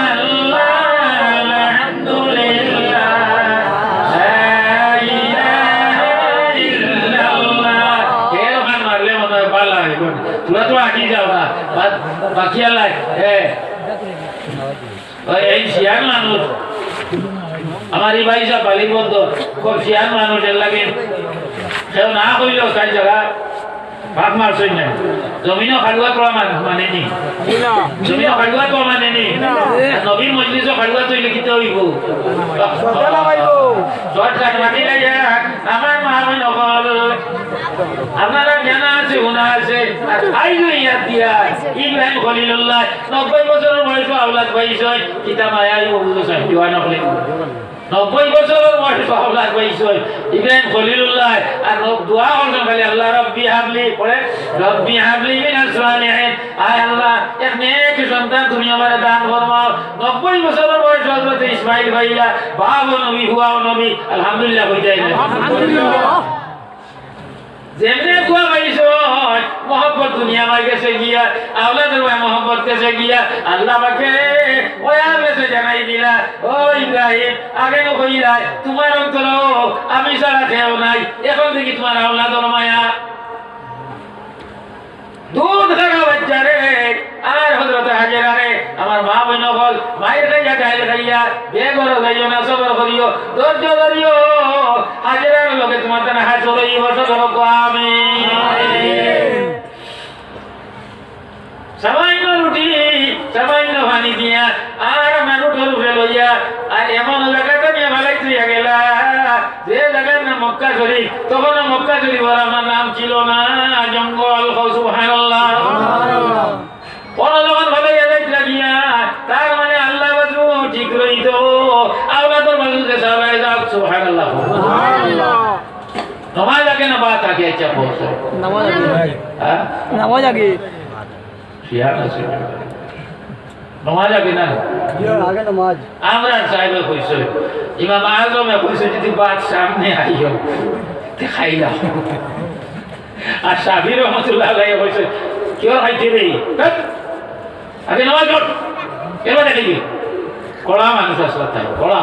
আলহামদুলিল্লাহ লা ইলাহা ইল্লাল্লাহ কেউ গান মারলে মনে হয় ভালো হয় তোরা তো আগে যাও না বাকি আল্লাহ এই শিয়ার মানুষ আমার এই ভাই সব বালি বন্ধ খুব শিয়ার মানুষ এর লাগে কেউ না কইল তাই জায়গা ভাত মারছই না জমিনও খাড়ুয়া তোলা মানেনি জমিনও খাড়ুয়া তোলা মানেনি নবীর মজলিসও খাড়ুয়া তৈলে কিতে হইব শর্টকাট মাটি লাগে আমার মা হয় নকল আপনারা জানা আছে গুণা আছে আর আইলো ইয়াদ দিয়া ইব্রাহিম খলিলুল্লাহ 90 বছরের বয়স আওলাদ বাইশ হয় কিতা মায়া ওগুলো চাই দিওয়া নকলে 90 বছরের বয়স আওলাদ বাইশ হয় ইব্রাহিম খলিলুল্লাহ আর দোয়া করছেন খালি আল্লাহ রব্বি হাবলি পড়ে রব্বি হাবলি মিনাস সালিহিন আয় আল্লাহ এক নেক সন্তান তুমি আমারে দান ফরমাও 90 বছরের বয়স হযরত ইসমাঈল ভাইয়া বাবা নবী হুয়া নবী আলহামদুলিল্লাহ কইতাই আলহামদুলিল্লাহ যেমনে দোয়া পাইছো মোহব্বত দুনিয়া মাই গেছে গিয়া আওলাদের ভাই মোহব্বত গেছে গিয়া আল্লাহ পাকে ওই আবেছে জানাই দিলা ও ইব্রাহিম আগে নো কইলা তোমার অন্তর আমি ছাড়া কেউ নাই এখন থেকে তোমার আওলাদর মায়া দুধ খাওয়া বাচ্চা রে আর হযরত হাজেরা রে আমার মা বইন বল মায়ের খাইয়া গাইল খাইয়া বেগর যাইও না সবর করিও ধৈর্য ধরিও হাজেরার লগে তোমার তানা হাজর এই বছর হোক আমিন সামান্য রুটি সামান্য পানি দিয়া আর মানুষের উপরে লইয়া আর এমন জায়গাতে নিয়ে ভালাই তুই গেলা যে জায়গার নাম মক্কা শরীফ তখন মক্কা শরীফ আমার নাম ছিল না জঙ্গল সুবহানাল্লাহ যখন ভালো লাগিয়া তার মানে আল্লাহ বাজু ঠিক রইত আওলাদর বাজুকে সবাই যাক সুবহানাল্লাহ নমাজ আগে না বাত আগে আচ্ছা পৌঁছে নামাজ আগে শিয়া আছে নমাজ আগে না আগে নামাজ আমরা সাহেবে কইছে ইমাম আজমে কইছে যদি বাত সামনে আইও তে খাইলা আর সাবির রহমাতুল্লাহ আলাইহি কইছে কেউ খাইতে রে আগে নামাজ পড় এবার দেখবি কড়া মানুষ আসলে তাই কড়া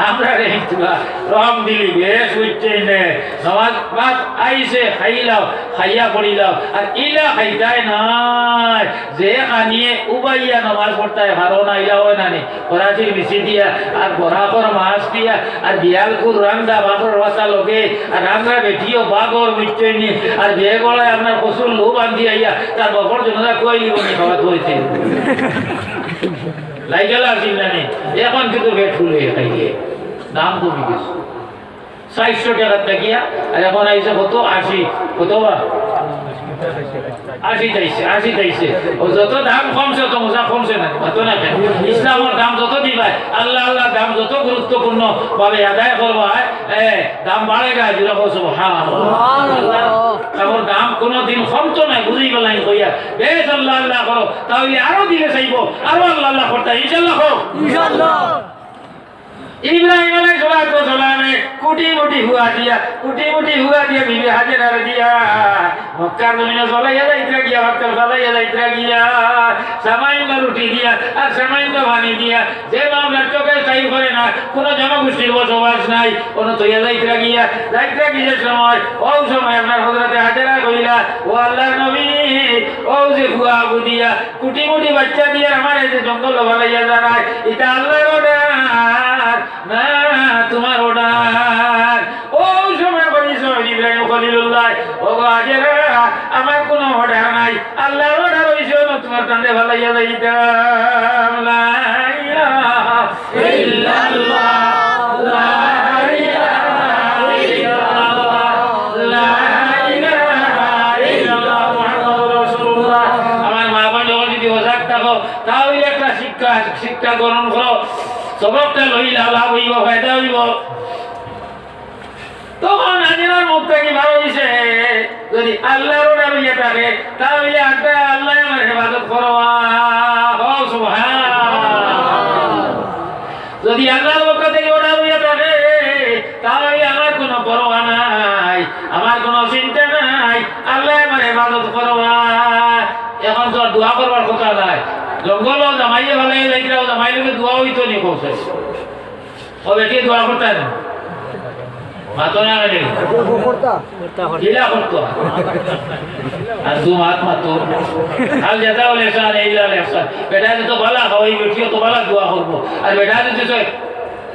আমরা রে তুলা রহম দিলি বেশ উঠছে নে নামাজ বাদ আইছে খাইলাও খাইয়া পড়িলাও আর ইলা খাইতাই নাই যে খানিয়ে উবাইয়া নামাজ পড়তাই ভালো না ইলা হয় না নি করাচির মিশি দিয়া আর বরাকর মাছ দিয়া আর বিয়ালকুর রান্দা বাকর রাস্তা লগে আর আমরা বেটিও বাগর উঠছে নি আর বিয়ে গলায় আপনার কসুর লো বান্ধি আইয়া তার বকর জনতা কই লিব নি খাওয়া হয়েছে লাইগেলা আসিল না নি এখন কিন্তু পেট ফুলে খাইয়ে দাম কমে গেছে 400 টাকার টাকিয়া আর এখন আইসে কত 80 কত বা 80 তাইছে ও যত দাম কমছে তো মজা কমছে না কত না কেন ইসলামের দাম যত দিবাই আল্লাহ আল্লাহ দাম যত গুরুত্বপূর্ণ ভাবে আদায় করবা দাম বাড়েগা যেরকম সুবহানাল্লাহ আমার দাম কোনদিন কমতো না বুঝি গেলাই কইয়া বেশ আল্লাহ আল্লাহ করো তাহলে আরো দিলে চাইবো আরো আল্লাহ আল্লাহ করতে ইনশাআল্লাহ হোক ইনশাআল্লাহ ইব্রাহিম আলাইহিস সালামে কুটি মুটি হুয়া দিয়া বিবি হাজেরা দিয়া মক্কার জমিনে চলাইয়া যাইত্রা গিয়া মক্কার চলাইয়া যাইত্রা গিয়া সামান্য রুটি দিয়া আর সামান্য পানি দিয়া যে মামলার চোখে চাই করে না কোনো জনগোষ্ঠীর বসবাস নাই কোনো তৈয়া যাইত্রা গিয়া সময় ও সময় আপনার হযরতে হাজেরা কইলা ও আল্লাহর নবী ও যে হুয়া আবু দিয়া কুটি মুটি বাচ্চা দিয়া আমার এই যে জঙ্গল ভালাইয়া জানায় এটা আল্লাহর অর্ডার না তোমার অর্ডার। ও সময় বলিস ইব্রাহিম খলিলুল্লাহ ও হাজেরা আমার কোনো অর্ডার নাই আল্লাহর অর্ডার হইছে তোমার কান্দে ভালাইয়া যাইতাম লা ইলাহা ইল্লাল্লাহ লা ইলাহা ইল্লাল্লাহ লা ইলাহা ইল্লাল্লাহ মুহাম্মাদুর রাসূলুল্লাহ। আমার মা বোন যদি ওজাক থাকো তাহলে একটা শিক্ষা গ্রহণ করো সবকটা লইলা লাভ হইব ফায়দা হইব। তখন হাজিরার মুখ থেকে ভালো হইছে যদি আল্লাহর অর্ডার হইয়া থাকে তাহলে আল্লাহ আমার হেফাজত করো যদি আল্লাহর পক্ষ থেকে অর্ডার হইয়া থাকে তাহলে আমার কোনো পরোয়া নাই আমার কোনো চিন্তা নাই আল্লাহ আমার হেফাজত করো। এখন তো দোয়া করবার কথা নাই জঙ্গল জামাইয়ে ভালো যাইছিলাম জামাই লোকে দোয়া হইতো নি কৌশল ও বেটি দোয়া করতেন মাতো না গেলে কিলা করতো আর দু মাত মাতো কাল যেটা হলে এসান এইলা লেখা বেটা তো ভালো খাওয়াই বেটিও তো ভালো দোয়া করবো আর বেটা যদি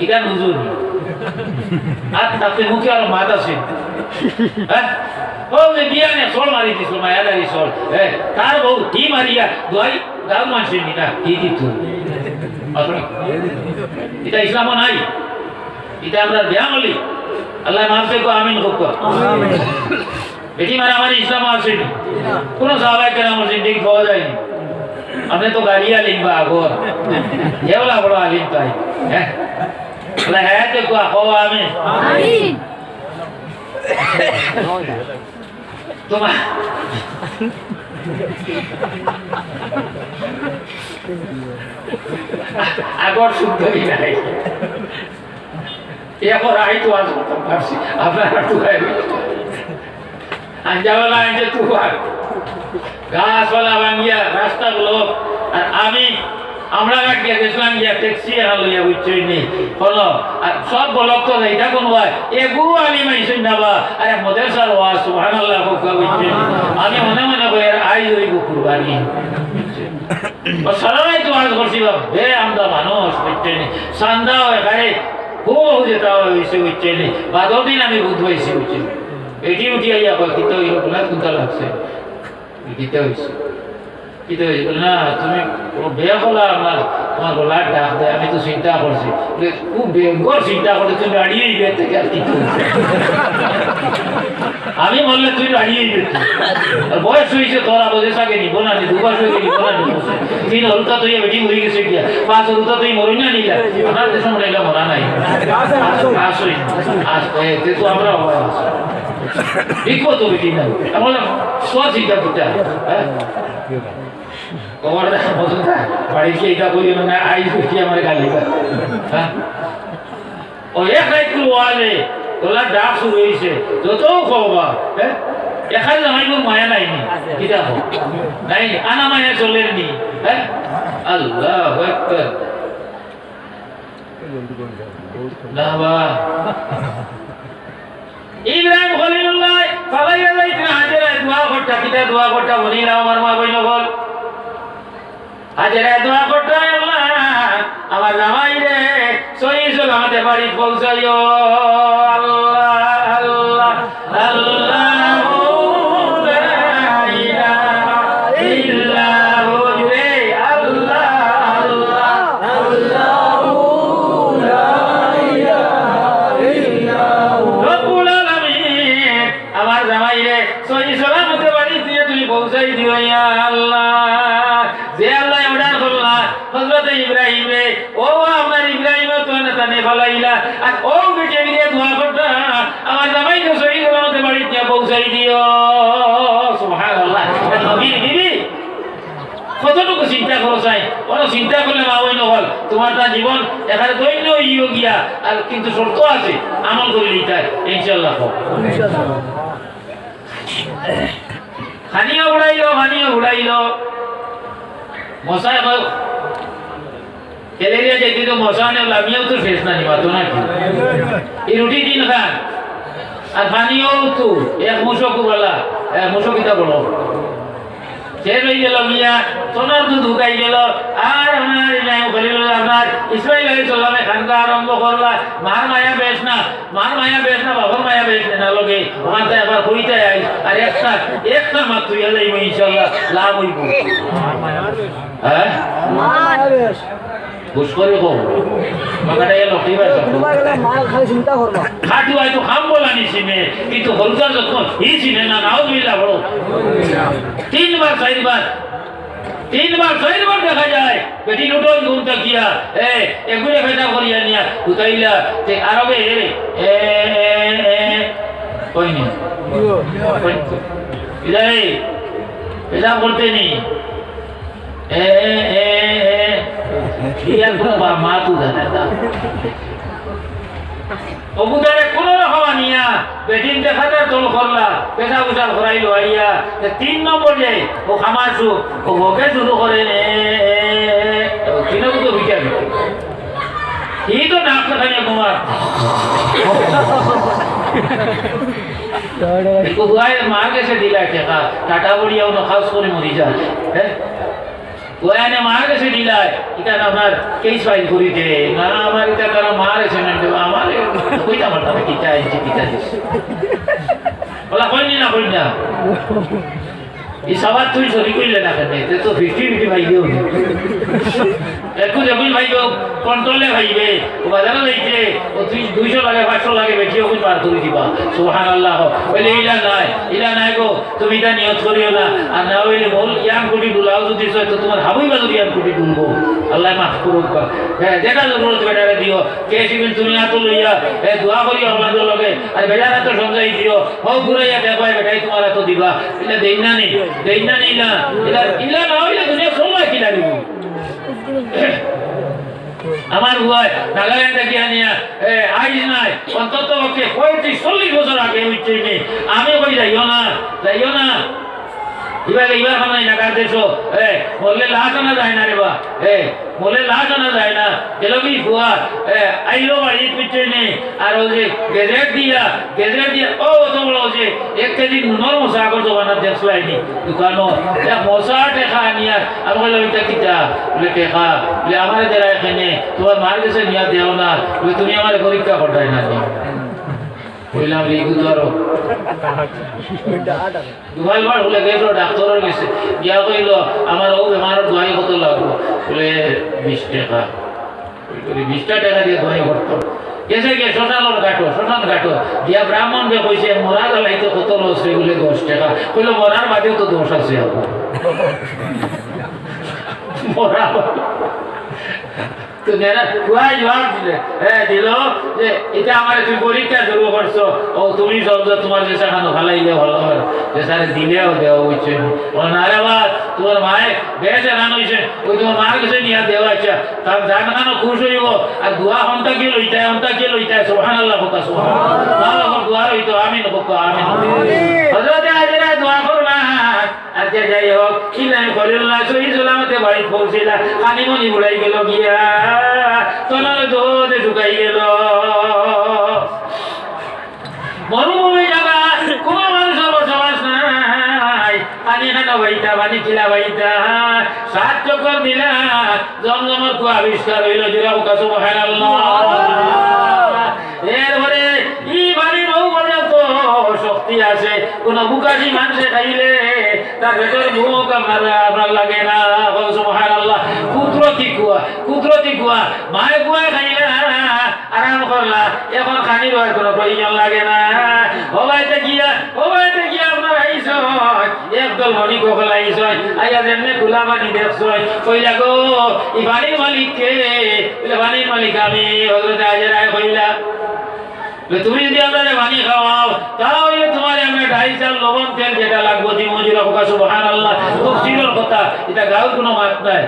এটা নুজুর আর তাতে মুখে আর মাত আছে হ্যাঁ ও যে বিয়ানে সোল মারি দিছিল মায়াদারি সোল তার বউ কি মারিয়া দোয়াই গাঁও মানুষের নিটা কি দিত এটা ইসলাম নাই এটা আমরা ব্যায়াম হলি আল্লাহ মাফে গো আমিন হোক এটি মানে আমার ইসলাম আসেনি কোনো সাহাবাই কেরাম জিন্দেগি পাওয়া যায়নি আপনি তো গাড়ি আলিম বা আগর এগুলা বড় আলিম তাই হ্যাঁ হ্যাঁ দেখো হওয়া আমি তোমার আগর শুদ্ধই নাই এখন আইতো আজ করতাম পারছি আপনারা টুকাই আঞ্জাওয়ালা আনছে টুকার গাছওয়ালা ভাঙিয়া রাস্তাগুলো আর আমরা গিয়া গেছিলাম গিয়া ট্যাক্সি এখন লইয়া বুঝছই নেই হলো আর সব বলক তো এইটা কোন হয় এগু আমি মাইছই নাবা আরে মদের সার ওয়া সুবহানাল্লাহ কোকা বুঝছই আমি মনে মনে কই আর আই হইব কুরবানি ও সারাই তো আজ করছি বাপ হে আমদা মানুষ বুঝছই নি সান্দা হয় গাড়ি খুব যেটা হইছে বুঝছই নি বাদর দিন আমি বুঝ হইছি বুঝছই এটি উঠি আইয়া কই কিতো ইলো বলা কোনটা লাগছে কিতো হইছে কিতো হইছে না তুমি বেয়া হলা আমার তোমার গলা ডাক দেয় আমি তো চিন্তা করছি খুব বেঙ্গর চিন্তা করে তুমি দাঁড়িয়েই বেতে গেছি আমি বললে তুই দাঁড়িয়েই বেতে আর বয়স হয়েছে তোরা বোঝে সাকে নিব না নি দুবার হয়ে নিব না নি তিন হলুতা তুই বেটি হয়ে গেছে গিয়া পাঁচ হলুতা তুই মরি না নিলা আমার দেশ মরাইলা মরা নাই আসই আজ তো আমরা দেখবো তো বেটি না আমরা সব চিন্তা করতে হ্যাঁ তোমার মজুদা বাড়ি কি এটা করি মানে আই কি আমার গালি হ্যাঁ ও একটু ওয়ালে তোলা ডাক শুরু হয়েছে যত খবা হ্যাঁ এখানে জামাই কোন মায়া নাইনি কিটা হোক নাই আনা মায়া চলের নি হ্যাঁ আল্লাহু আকবার লাবা ইব্রাহিম খলিলুল্লাহ ফালাইয়া যাইতে হাজেরা দোয়া করতা কিটা দোয়া করতা বলিলা আমার মা বইন বল হাজেরা দোয়া করতা আল্লাহ আমার জামাই রে সহি সালামতে বাড়ি পৌঁছাইও আল্লাহ আল্লাহ আল্লাহু লা ইলাহা ইল্লাহু আল্লাহ আল্লাহ আল্লাহু লা ইলাহা ইল্লাহু রব্বুল আলামিন আমার জামাই রে সহি সালামতে বাড়ি দিয়ে তুমি পৌঁছাই দিও ইয়া আল্লাহ যে আল্লাহ অর্ডার করলা হযরত ইব্রাহিম রে ও আমার ইব্রাহিম তো না তানে ফলাইলা আর ও বেটে দিয়ে দোয়া করতা আমার জামাইকে সহি সালামতে বাড়ি দিয়ে পৌঁছাই দিও সুবহানাল্লাহ নবীর বিবি কতটুকু চিন্তা করো চাই কোনো চিন্তা করলে মা ওই নহল তোমার তার জীবন এখানে দৈন্য ইয়ে গিয়া আর কিন্তু শর্ত আছে আমল করে লিটায় ইনশাল্লাহ খানিও উড়াইল মশাই কেলেরিয়া যেতে তো মশা নে আমিও তো শেষ না নিবা তো নাকি এই রুটি দিন খান আর পানিও তো এক মুশো কুবালা মুশো কিতা বলো সে রয়ে গেল গিয়া সোনার দুধ ঢুকাই গেল আর আমার আপনার ইসরায়েল আলী সাল্লামে খানকা আরম্ভ করলা মার মায়া বেশ না বাবার মায়া বেশ না লগে ওখান থেকে একবার হইতে আই আর একটা মাত্র যাইব ইনশাল্লাহ লাভ হইব হ্যাঁ বুঝ করে কো মাকাটা এলো কি ভাই তোমার গেলে মাল খালি চিন্তা করবা খাটু আই তো খাম বলা নিছিনে কিন্তু হলকার যখন হি চিনে না নাও মিলা বড় তিনবার দেখা যায় বেটি লুটোই ঘুমটা গিয়া এগুলো ফেটা করিয়া নিয়া উতাইলা তে আরবে কইনি ইদাই এটা বলতে নি মা তু জানা অবুদারে কোন রকম আনিয়া বেটিন দেখাতে তোল করলা পেশা উচাল করাইলো আইয়া 3 নম্বর যাই ও খামাসু ও ওকে শুরু করে কিনা তো বিচার এই তো নাক খাইয়া কুমার মার কাছে দিলা টেকা টাটা বড়িয়াও না খাস করে মরি যায় হ্যাঁ ওয়ানে মার কাছে দিলাই এটা আমার কেস ফাইল করি দে না আমার এটা কারণ মার এসেমেন্ট দেব আমার কইতা মারতা কি চাই চিকিৎসা দিস বলা কইনি না এই সবার তুই সরি কইলে না কেন তে তো 50-50 ভাইও একটু যখন ভাইও কন্ট্রোলে ভাইবে ও বাজারে যাইছে ও তুই 200 লাগে 500 লাগে বেটিও কই বার করে দিবা সুবহানাল্লাহ বলে ইলা নাই গো তুমি এটা নিয়ত করিও না আর না হইলে বল ইয়ান কোটি দুলাও যদি হয় তো তোমার হাবুই বাজু ইয়ান কোটি দুলবো আল্লাহ মাফ করুক হ্যাঁ যেটা জরুরত বেটারে দিও কে শিবিন তুমি আতো লইয়া দোয়া করিও আপনাদের লগে আর বেটারা তো সমঝাই দিও হও ঘুরাইয়া দেখাই বেটাই তোমার এত দিবা এটা দেই না না ইলা না হইলে দুনিয়া সময় কি লাগিব আমার ভয় নাগাল্যান্ডে গিয়া নিয়া আইজ নাই অন্তত পক্ষে 35-40 বছর আগে হইছে নি আমি কই যাইও না এবার খানাই না কার দেশো বললে লাশ আনা যায় না রে বা বলে লাশ আনা যায় না এলবি ফুয়া আইলো বাড়ি পিছিয়ে নেই আর ও যে গেজেট দিয়া ও তো বলো যে 1 কেজি নুনর মশা আগর জবানা দেখলাইনি দোকানো মশা টেকা আনিয়া আমি বললাম এটা কিটা বলে টেকা বলে আমার দেরা এখানে তোমার মার কাছে নিয়া দেও না বলে তুমি আমার পরীক্ষা করতাই না বললাম রিগু ধরো দুবার বলে গেল ডাক্তারের গেছে গিয়া কইল আমার ও বেমার দোয়াই কত লাগবো বলে 20 টাকা 20 টাকা দিয়ে দোয়াই করতো গেছে গিয়ে শ্মশান ঘাটো গিয়া ব্রাহ্মণ বে কইছে মরা গেলাইতে কত লস রে বলে 10 টাকা কইল মরার বাদেও তো দোষ আছে মরা তো নেরা কুয়াই জবাব দিল যে এটা আমার তুমি পরীক্ষা শুরু করছো ও তুমি সব তোমার যে সাখানো ফালাইলে ভালো হয় যে স্যার দিলেও দেওয়া হইছে না রে বাদ তোমার মায়ে বেশ রান হইছে ওই তোমার মার কাছে নিয়ে দেওয়া আচ্ছা তার জান খানো খুশ হইব আর দোয়া হন্তা কে লইতায় সুবহানাল্লাহ হোকা সুবহানাল্লাহ দোয়া হইতো আমিন হোকা আমিন হযরত আজরা দোয়া করবা আর যে যাই হোক ইলাম খলিলুল্লাহ সহি সালামতে বাড়ি পৌঁছিলা পানিমনি বুড়াই গেল গিয়া তোলার দোদে ঢুকাই গেল মরুভূমি জায়গা কোন মানুষের বসবাস নাই পানি খানা বাইতা পানি খিলা বাইতা 7 চক্কর দিলা জমজমের কো আবিষ্কার হইল যেটা ওকা সুবহানাল্লাহ এরপরে ই বাড়ির বউ পর্যন্ত শক্তি আছে কোন বুকাশি মানুষে খাইলে তার ভেতর মুখ আপনার লাগে না সুবহানাল্লাহ কুদরতি কুয়া মায়ের কুয়া খাইলা আরাম করলা এখন খানি রোয়ার কোনো প্রয়োজন লাগে না হবাইতে গিয়া আপনার আইস একদল মনি কোকল আইস আইয়া যেমনি খোলা পানি দেখছ কইলা গো এই পানির মালিক কে পানির মালিক আমি হযরত আজরায় কইলা তুমি যদি আমরা পানি খাওয়াও তাহলে তোমার আমরা ডাল চাল লবণ তেল যেটা লাগবো দি মজুরা হোক সুবহানাল্লাহ খুব চিরর কথা এটা গাঁর কোনো মাত নাই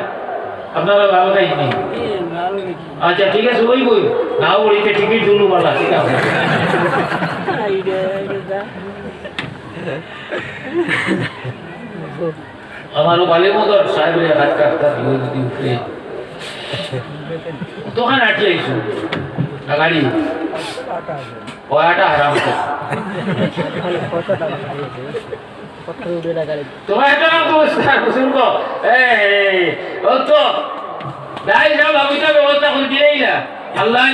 আপনারা ভালো খাইনি আচ্ছা ঠিক আছে ওই বই নাও বলিতে টিকিট দুলু বলা ঠিক আছে আমারও বালে মতো সাহেবের হাত কাটতা দিয়ে যদি উঠে তখন আটকে আইসু গাড়ি ওয়াটা হারাম তোমার একটা নাম তো শুনব ও তো দাই যাও ভাবিটা ব্যবস্থা করে দিলেই না আল্লাহ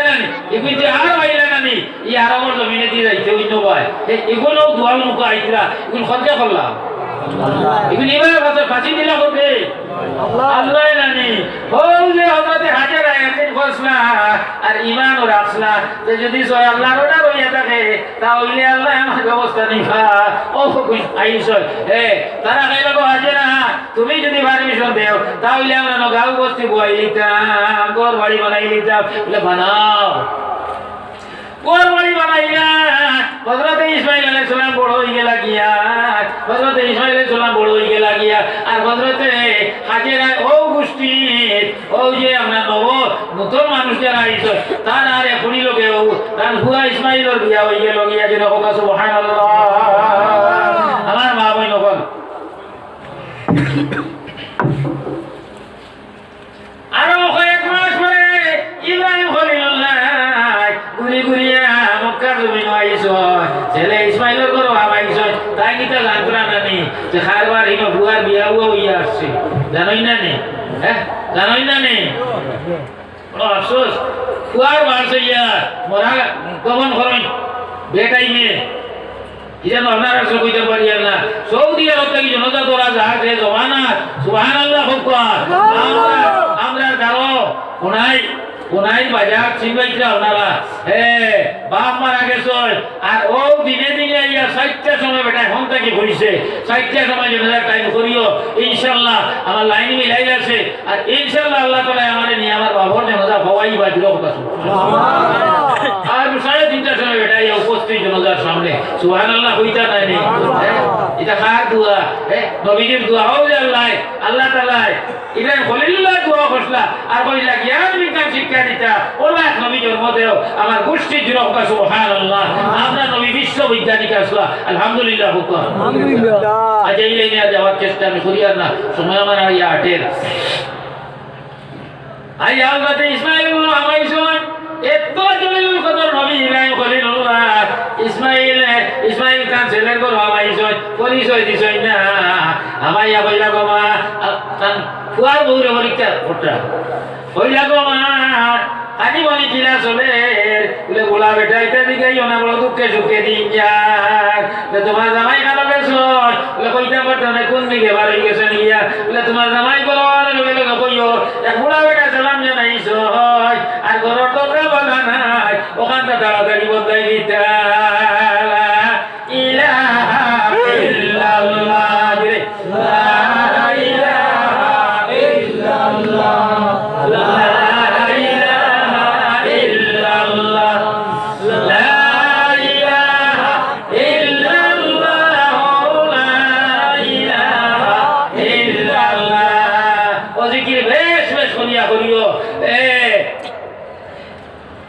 জানে এগুলো যে আর বাইলা জানি এই আরামর জমিনে দিয়ে যাইতে অন্য ভাই এগুলো দুয়াল মুখ আইতরা এগুলো খরচা করলাম এগুলো এবার কথা ফাঁসি দিলা করবে আল্লাহ জানি হল যে হজরতে হাজার আয়াতের ফসলা আর ইমান ও রাখলা যে যদি সয় আল্লাহর ওটা রইয়া থাকে তাহলে আল্লাহ আমার ব্যবস্থা নিবা ও আইস তারা খাইল গো হাজেরা তুমি যদি পারমিশন দেও তাহলে আমরা গাঁও বস্তি বই লিতাম ঘর বাড়ি বানাই লিতাম বলে বানাও ঘর বাড়ি বানাই না হযরতে ইসমাঈল আলাইহিস সালাম বড় হয়ে গেল গিয়া হযরতে ইসমাঈল আলাইহিস সালাম বড় হয়ে গেল গিয়া আর হযরতে হাজেরা ও গোষ্ঠী ও যে আমরা নতুন মানুষ যারা আইছ তার আর এখনই লোকে তার হুয়া ইসমাঈলের বিয়া হয়ে গেল গিয়া যেন হোক সুবহানাল্লাহ আমার মা বই নকল আরো কয়েক মাস পরে ইব্রাহিম খলিলুল্লাহ ঘুরি ঘুরিয়া মক্কার জমিন আইস ছেলে ইসমাইলের ঘর আইস তাই নিতে জানতো না নি যে খারবার হিনো বুয়ার বিয়া হইয়া আসছে জানোই না নে হ্যাঁ জানোই না নে বড় আফসোস বুয়ার বাস হইয়া মরা গমন করেন বেটাইমে ইজান আপনারা সব কইতে পারি না সৌদি আরব থেকে জনতা তোরা যাচ্ছে জমানা সুবহানাল্লাহ আমরা দাঁড়ো কোনাই বাজার চিনবাইরা ওনারা বাপ মারা গেছে আর ও দিনে দিনে ইয়া 4টার সময় বেটা এখন থেকে ঘুরিছে 4টার সময় জনতা টাইম করিও ইনশাআল্লাহ আমার লাইন মিলাই আছে আর ইনশাআল্লাহ আল্লাহ তাআলা আমারে নিয়ে আমার বাবার জনতা হওয়াই বাজলো কথা আর 3:30টার সময় বেটা ইয়া উপস্থিত জনতার সামনে সুবহানাল্লাহ হইতা নাই নি এটা কার দোয়া নবীজির দোয়া হও যে আল্লাহ তাআলা ইব্রাহিম খলিলুল্লাহ দোয়া করলা আর কইলা জ্ঞান বিজ্ঞান শিক্ষা দিতা ওলা নবী জন্ম দেও আমার গোষ্ঠীর জন্য হোক সুবহানাল্লাহ আমরা নবী বিশ্ববিজ্ঞানিক আসলা আলহামদুলিল্লাহ হোক আলহামদুলিল্লাহ আজ এই লাইনে যাওয়ার চেষ্টা আমি করি আর না সময় আমার আর ইয়া আটের আই আল্লাহতে ইসমাঈল আমাইছন এত জলিলুল কদর নবী ইব্রাহিম খলিলুল্লাহ ইসমাঈল খান ছেলের ঘর আমাইছন পরিচয় দিছই না আমাইয়া বইলা গো মা তান ফুয়ার বউরে পরীক্ষা ফোটা বইলা গো মা আনি বনি কিলা চলে বলে গোলা বেটা ইটা দিগাই না বড় দুঃখে সুখে দিন যাক তোমার জামাই কালো গেছো বলে কইতা পারতো না কোন দিকে বার হয়ে গেছে নিয়া বলে তোমার জামাই বলার লগে লগে কইও এক গোলা বেটা সালাম জানাইছো আর ঘরের দরজা বাঁধা নাই ওখানটা তাড়াতাড়ি বদলাই দিতা ইলাহা ইল্লাল্লাহ লা ইলাহা ইল্লাল্লাহ লা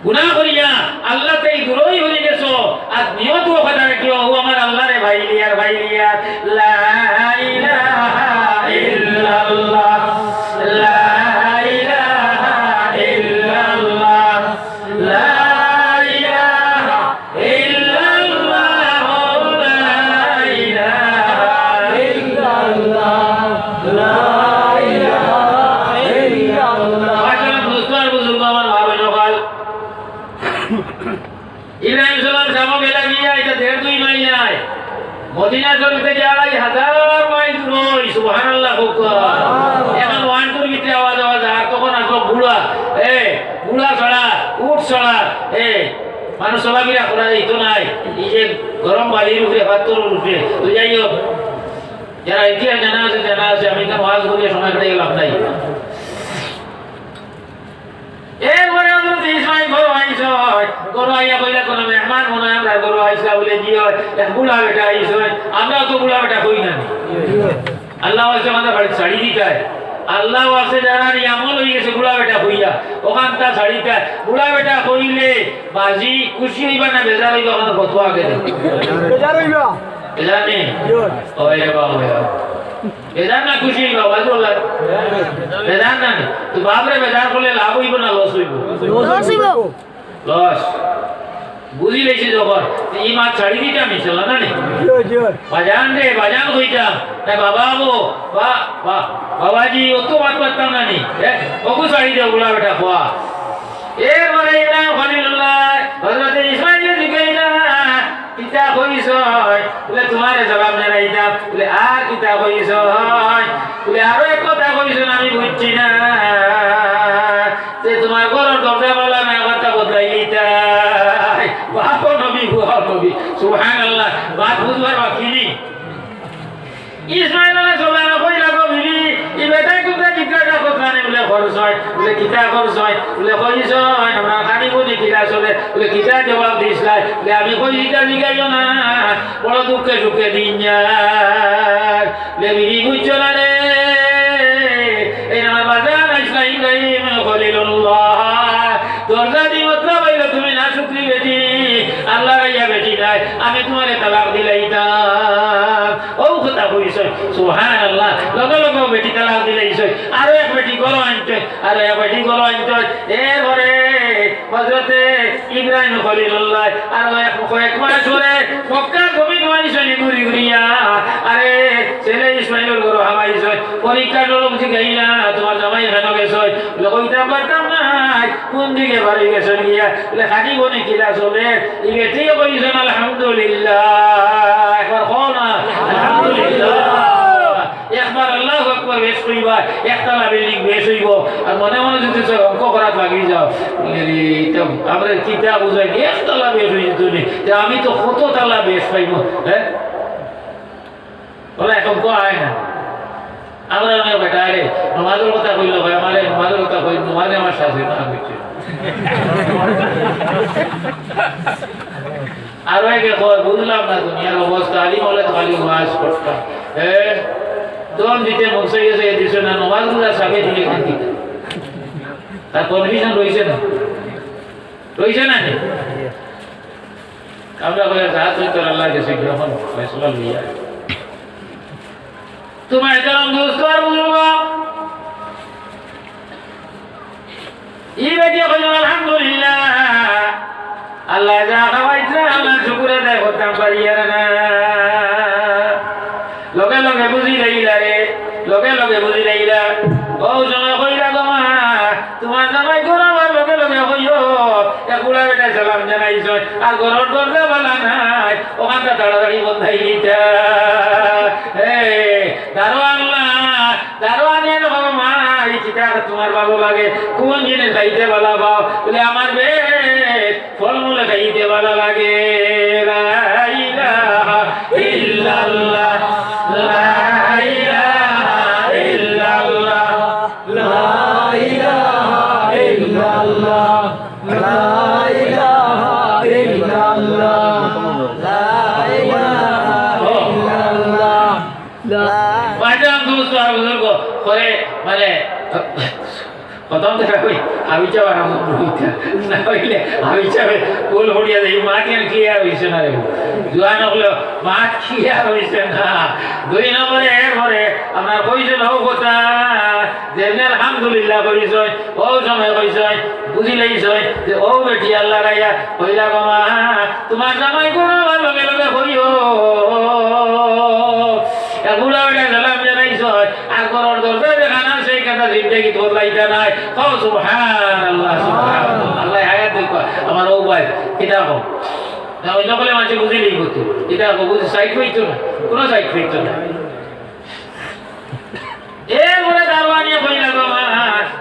গুনাহ করিয়া আল্লাহ তাই দূরই হয়ে গেছো আর নিয়ত কথা রাখিও ও আমার আল্লাহ রে ভাই লিয়ার লা ইলাহা ইল্লাল্লাহ লা ইলাহা ইল্লাল্লাহ লা ইলাহা ইল্লাল্লাহ লা ইলাহা ইল্লাল্লাহ লা ইলাহা ইল্লাল্লাহ আজকে মুসলমান বুজুর্গ আমার ভাবে নকাল ইব্রাহিম সালাম জামা বেলা গিয়া এটা 1.5-2 মাইল নাই মদিনা শরীফ থেকে 2,500 মাইল দূর সুবহানাল্লাহ এখন 1-2 ভিতরে আওয়াজ আর তখন আসলো বুড়া বুড়া ছড়া উঠ ছড়া মানুষ চলাফেরা করা যেত নাই এই যে গরম বালির উপরে পাথরের উপরে তো যাই হোক যারা ইতিহাস জানা আছে আমি কেন ওয়াজ করিয়া সময় কেটে গেলাম নাই এরপরে হযরত ইসমাঈল ঘর আইছ গরু আইয়া কইলা কোন মেহমান মনে হয় আমরা গরু আইসা বলে জি হয় এক বুড়া বেটা আইসো আমরাও তো বুড়া বেটা কই না আল্লাহ আছে আমাদের বাড়ি শাড়ি দিতে আল্লাহ আছে যারা আমল হয়ে গেছে বুড়া বেটা হইয়া ওখানটা শাড়িটা বুড়া বেটা কইলে বাজি খুশি হইবা না বেজার হইবা ওখানে কত আগে বেজার হইবা বেজার নেই ওই বাবা বেজার না খুশি হইবা বাজু আল্লাহ বেজার না তো বাপরে বেজার করলে লাভ হইব না লস হইব লস বুঝি লেছি যখন এই মাছ ছাড়ি দিতাম ইনশাল না নে বাজান রে বাজান হইতাম তাই বাবা গো বাবাজি অত বাদ করতাম না নি ওকে ছাড়ি দেও বুড়া বেটা খোয়া এরপরে ইব্রাহিম খলিলুল্লাহ হযরত ইসমাঈল জিগাইলা পিতা কইছ বলে তোমারে সালাম জানাইতাম বলে আর পিতা কইছ বলে আরো এক কথা কইছ আমি বুঝছি না যে তোমার ঘরের দরজা বলা না কথা বদলাইতা বাপ নবী বুয়া নবী সুবহানাল্লাহ বাত বুঝবার বাকি নেই ইসমাঈল আলাইহিস সালাম কইলা গো বিবি ই বেটা কুতা জিজ্ঞাসা করছানে বলে খরচ হয় বলে কিতা খরচ হয় বলে কইছ আমরা খানি বলি কিলা চলে বলে কিতা জবাব দিছলাই বলে আমি কই ইটা জিগাইও না বড় দুঃখে সুখে দিন যায় বলে বিবি বুঝছ না রে এই আমার বাজান আইসা ইব্রাহিম খলিলুল্লাহ দরজা দি মতলব হইলো তুমি না শুকরি বেটি আল্লাহ রাইয়া বেটি নাই আমি তোমারে তালাক দিলাইতাম ও কথা কইছ সুবহানাল্লাহ লগে লগে বেটি তালাক দিলাইছ আর এক বেটি গলো আনতে আর এক বেটি গলো আনতে এরপরে হযরতে ইব্রাহিম খলিলুল্লাহ আর এক মাস ধরে মক্কা জমিন মাইছনি ঘুরি ঘুরিয়া আরে ছেলে ইসমাঈলের ঘর হাওয়াইছ পরীক্ষা লোক জিগাইলা তোমার জামাই কেন গেছ লগইতা পারতাম না কোন দিকে বাড়ি গেছেন গিয়া বলে খানি বনে কিলা চলে ই বেটিও কইছেন আলহামদুলিল্লাহ একবার কও না আলহামদুলিল্লাহ একবার আল্লাহু আকবার বেশ কইবা একতলা বিল্ডিং বেশ হইব আর মনে মনে যদি অঙ্ক করাত লাগি যাও আমরা কিতা বুঝাই একতলা বেশ হয়ে যেত আমি তো কত তালা বেশ পাইব হ্যাঁ বলে এখন কো আয় না আমরা অনেক বেটা রে নমাজের কথা কইল ভাই আমার নমাজের কথা কই নমাজে আমার শাসি না হইছে আর একে কই বুঝলাম না দুনিয়ার অবস্থা আলী বলে তো খালি ওয়াজ করতাম দম দিতে মনসে গেছে দিছে না নমাজগুলো সাবে দিলে কিন্তু তার কনফিউশন রইছে না আমরা কই রাত হইতো আল্লাহ কাছে গ্রহণ ফয়সালা লইয়া তোমার কালাম দোস্ত আর বুঝবো ই বেটি কইল আলহামদুলিল্লাহ আল্লাহ যা খাওয়াইছে আল্লাহ শুকর আদায় করতাম পারিয়া না লগে লগে বুঝি লাইলা রে লগে লগে বুঝি লাইলা ও সময় কইলা তোমা তোমার জামাই গরবার লগে লগে কইও এক বুড়া বেটা সালাম জানাইছ আর ঘরের দরজা বালা নাই ওখানটা তাড়াতাড়ি বন্ধাই দিতা তোমার ভালো লাগে কোন জিনিস খাইতে ভালো পাও বলে আমার বেশ ফলমূল খাইতে ভালো লাগে লা ইলাহা ইল্লাল্লাহ লা ইলাহা ইল্লাল্লাহ লা ইলাহা ইল্লাল্লাহ লা ইলাহা ইল্লাল্লাহ লা ইলাহা ইল্লাল্লাহ বাজান দোস্ত আর বুজুর্গ করে মানে প্রথম দেখা কই আমি চাও আর আমার বুঝতে না হইলে আমি চাবে কোল হড়িয়া দেই মাকে ক্লিয়ার হইছে না রে জোয়ান হলো মা ক্লিয়ার হইছে না দুই নম্বরে এরপরে আমরা কইছে নও কথা যেন আলহামদুলিল্লাহ কইছে ও সময় কইছে বুঝি লাইছে যে ও বেটি আল্লাহ রাইয়া কইলা বাবা তোমার জামাই কোনো লগে লগে কইও বুড়া বেটা সালাম জানাইছ আর ঘরের দরজা দেখানা সেই কথা জিন্দগি বদলাইতা নাই কও সুবহানাল্লাহ সুবহানাল্লাহ আল্লাহ হায়াত দেখো আমার ও ভাই কিতা কও না ওই সকলে মানুষ বুঝিলেই করতো কিতা কও বুঝি সাইড হইতো না কোনো সাইড হইতো না এরপরে দারওয়ানিয়া কইলা বাবা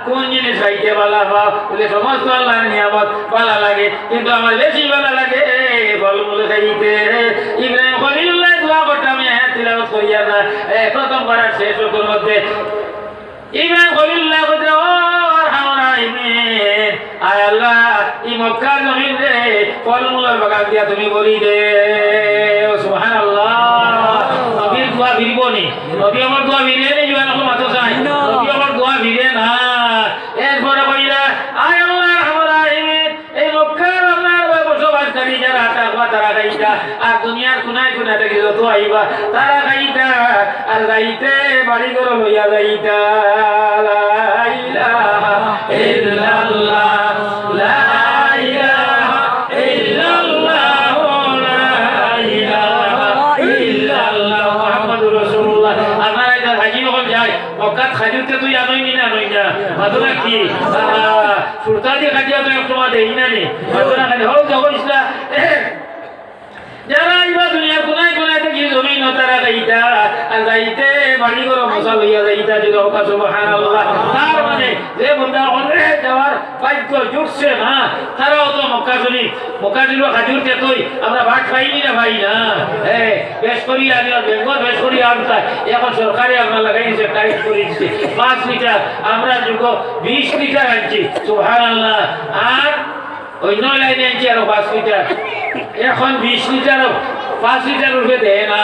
কোন জিনিস খাইতে ভালো পাও বলে সমস্ত আল্লাহর নিয়ামত ভালো লাগে কিন্তু আমার বেশি ভালো লাগে ফলমূল খাইতে ইব্রাহিম খলিলুল্লাহ দোয়া করতে আমি তিলাওয়াত করিয়া না প্রথম করার শেষ রকমের মধ্যে ইব্রাহিম খলিলুল্লাহ কইতে ও আরহামুর রাহিমিন আয় আল্লাহ ই মক্কা জমিন রে ফলমূলের বাগান দিয়া তুমি বলি দে সুবহানাল্লাহ নবীর দোয়া ভিড়বনি নবী আমার দোয়া ভিড়ে নেই জোয়ান এখন মাথা চাই নবী আমার দোয়া ভিড়ে না এরপরে কইরা আয় আল্লাহ আমরা এই মক্কার আল্লাহর বসবাসকারী যারা থাকবা তারা গাইতা আর দুনিয়ার কোনায় কোনায় থেকে যত আইবা তারা গাইতা আর গাইতে বাড়ি ঘর লইয়া যাইতা লা ইলাহা ইল্লাল্লাহ লা ইলাহা ইল্লাল্লাহ লা ইলাহা ইল্লাল্লাহ মুহাম্মাদুর রাসূলুল্লাহ আমরা এটা হাজি হল যাই মক্কাত খাজুতে তুই আনোই না নই না মাদুরা কি সুরতাদি খাজিয়া তো একটু মা দেই না নে মাদুরা খালি হল যাও ইসলা যারা ইবা দুনিয়ার কোনায় কোনায় থেকে জমিন তারা গাইতা আর গাইতে বাড়ি ঘর মশা লইয়া যাইতা যদি হোক সুবহানাল্লাহ তার মানে যে বন্ধা অনেক যাওয়ার ভাগ্য জুটছে না তারাও তো মক্কা শরীফ খাজুরকে তুই আমরা ভাট পাইনি না ভাই না বেশ করি আনি বেঙ্গল বেশ করি আনতা এখন সরকারি আমরা লাগাইছে টাইট করে দিচ্ছে 5 লিটার আমরা যুগ 20 লিটার আনছি সুবহানাল্লাহ আর অন্য লাইনে আনছি আরো 5 লিটার এখন 20 লিটার 5 লিটার উঠে দেয় না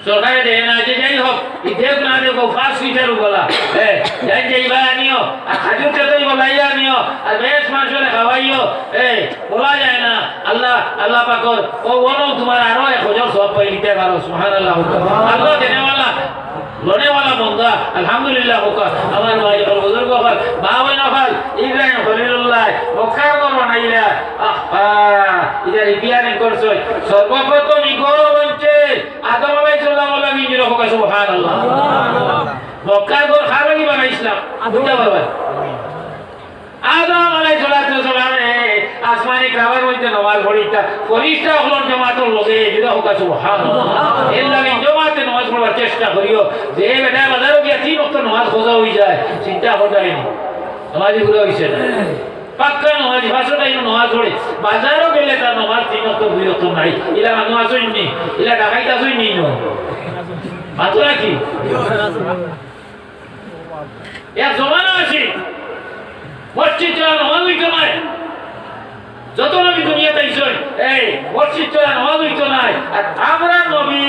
সরকারে দেয় না যে যাই হোক দেখ না দেখো 5 লিটার বলা যাই যাইবা আনিও আর খাজুরটা তো বলাইয়া আনিও আর বেশ মানুষের খাওয়াইও বলা যায় না আল্লাহ পাকর ও বলো তোমার আরো 1000 সব পাই দিতে পারো সুবহানাল্লাহ আল্লাহ দেনেওয়ালা লোনেওয়ালা বন্ধা আলহামদুলিল্লাহ হোকা আমার ভাই বুজুর্গ হল মা ওই নফল ইব্রাহিম খলিলুল্লাহ মক্কার ঘর বানাইলা এটা রিপেয়ারিং করছো সর্বপ্রথম ইগর বলছে আদম আলাইহিস সালাম বলা নিজের হোকা সুবহানাল্লাহ মক্কার ঘর খাবে কি বানাইছিলাম দুটা বারবার আদম আলাইহিস সালাম আসমানি কাবার মধ্যে নামাজ পড়িতা ফরিস্তা হলন জামাতের লগে জুদা হোকা সুবহানাল্লাহ এর লাগে জামাতে নামাজ পড়ার চেষ্টা করিও যে বেটা বাজারে গিয়া 3 ওয়াক্ত নামাজ খোঁজা হই যায় চিন্তা করতাইনি নামাজ গুলো হইছে না পাক্কা নামাজ ভাষাটাই নামাজ পড়ে বাজারও গেলে তার নামাজ 3 ওয়াক্ত 2 ওয়াক্ত নাই ইলা মানুষ আসইনি ইলা ডাকাইতা আসইনি নো মাতুরা কি এক জমানা আছে মসজিদ চলা নামাজ হইতো না যত নবী দুনিয়াতে আইছেন মসজিদ চলা নামাজ হইতো না আর আমরা নবী